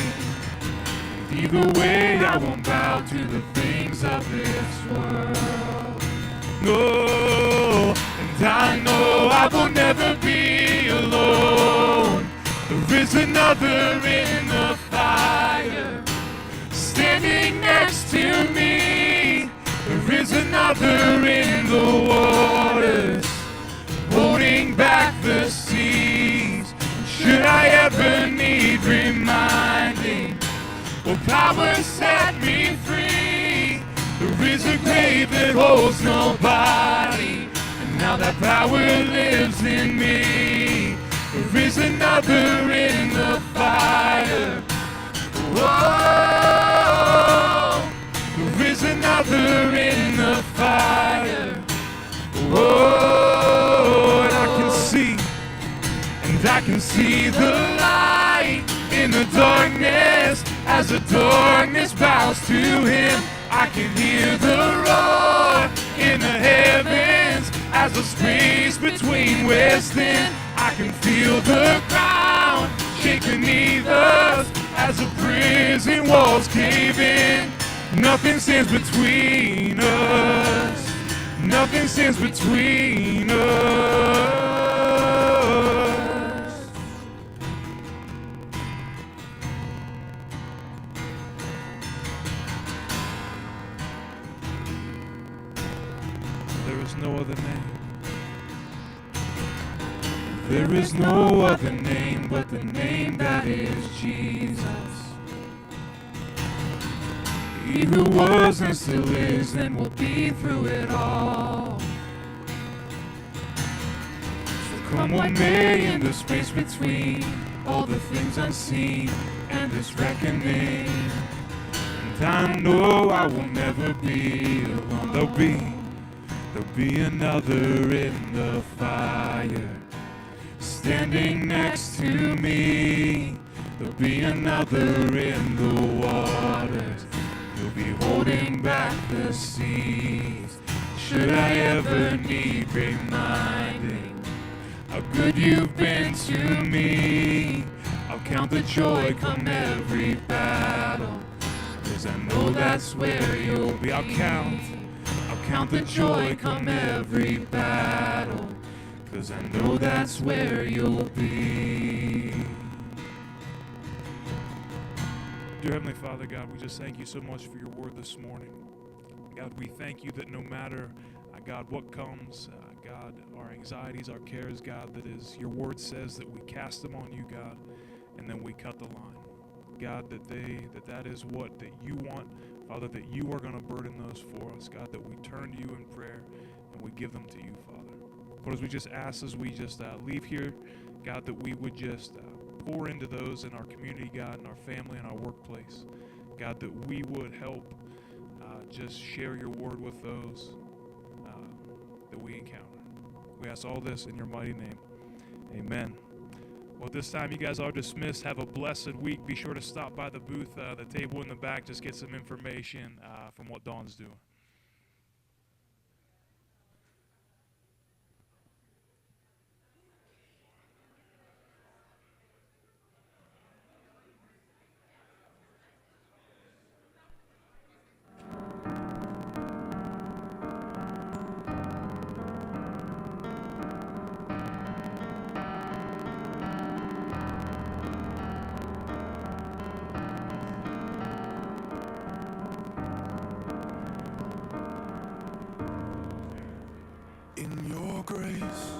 Either way, I won't bow to the things of this world. No, and I know I will never be alone. There is another in the fire, standing next to me. There is another in the waters, holding back the seas. Should I ever need reminding, will power set me free? There is a grave that holds nobody, and now that power lives in me. There is another in the fire. Oh, there is another in the fire. Oh, and I can see the light in the darkness. As the darkness bows to him, I can hear the roar in the heavens. As the space between wears thin, I can feel the ground shake beneath us. As the prison walls cave in, Nothing stands between us. Nothing stands between us. There is no other name. There is no other name but the name that is Jesus. He who was and still is and will be through it all. So come what may in the space between all the things unseen and this reckoning. And I know I will never be alone. There'll be another in the fire, standing next to me. There'll be another in the waters. You'll be holding back the seas. Should I ever need reminding how good you've been to me, I'll count the joy come every battle, 'cause I know that's where you'll be. I'll count the joy come every battle, 'cause I know that's where you'll be. Dear Heavenly Father, God, we just thank you so much for your word this morning. God, we thank you that no matter, God, what comes, God, our anxieties, our cares, God, that is, your word says that we cast them on you, God, and then we cut the line. God, that is what that you want, Father, that you are going to burden those for us, God, that we turn to you in prayer and we give them to you, Father. But as we just ask, as we just leave here, God, that we would just pour into those in our community, God, in our family, in our workplace, God, that we would help just share your word with those that we encounter. We ask all this in your mighty name. Amen. Well, at this time, you guys are dismissed. Have a blessed week. Be sure to stop by the booth, the table in the back, just get some information from what Dawn's doing. In your grace,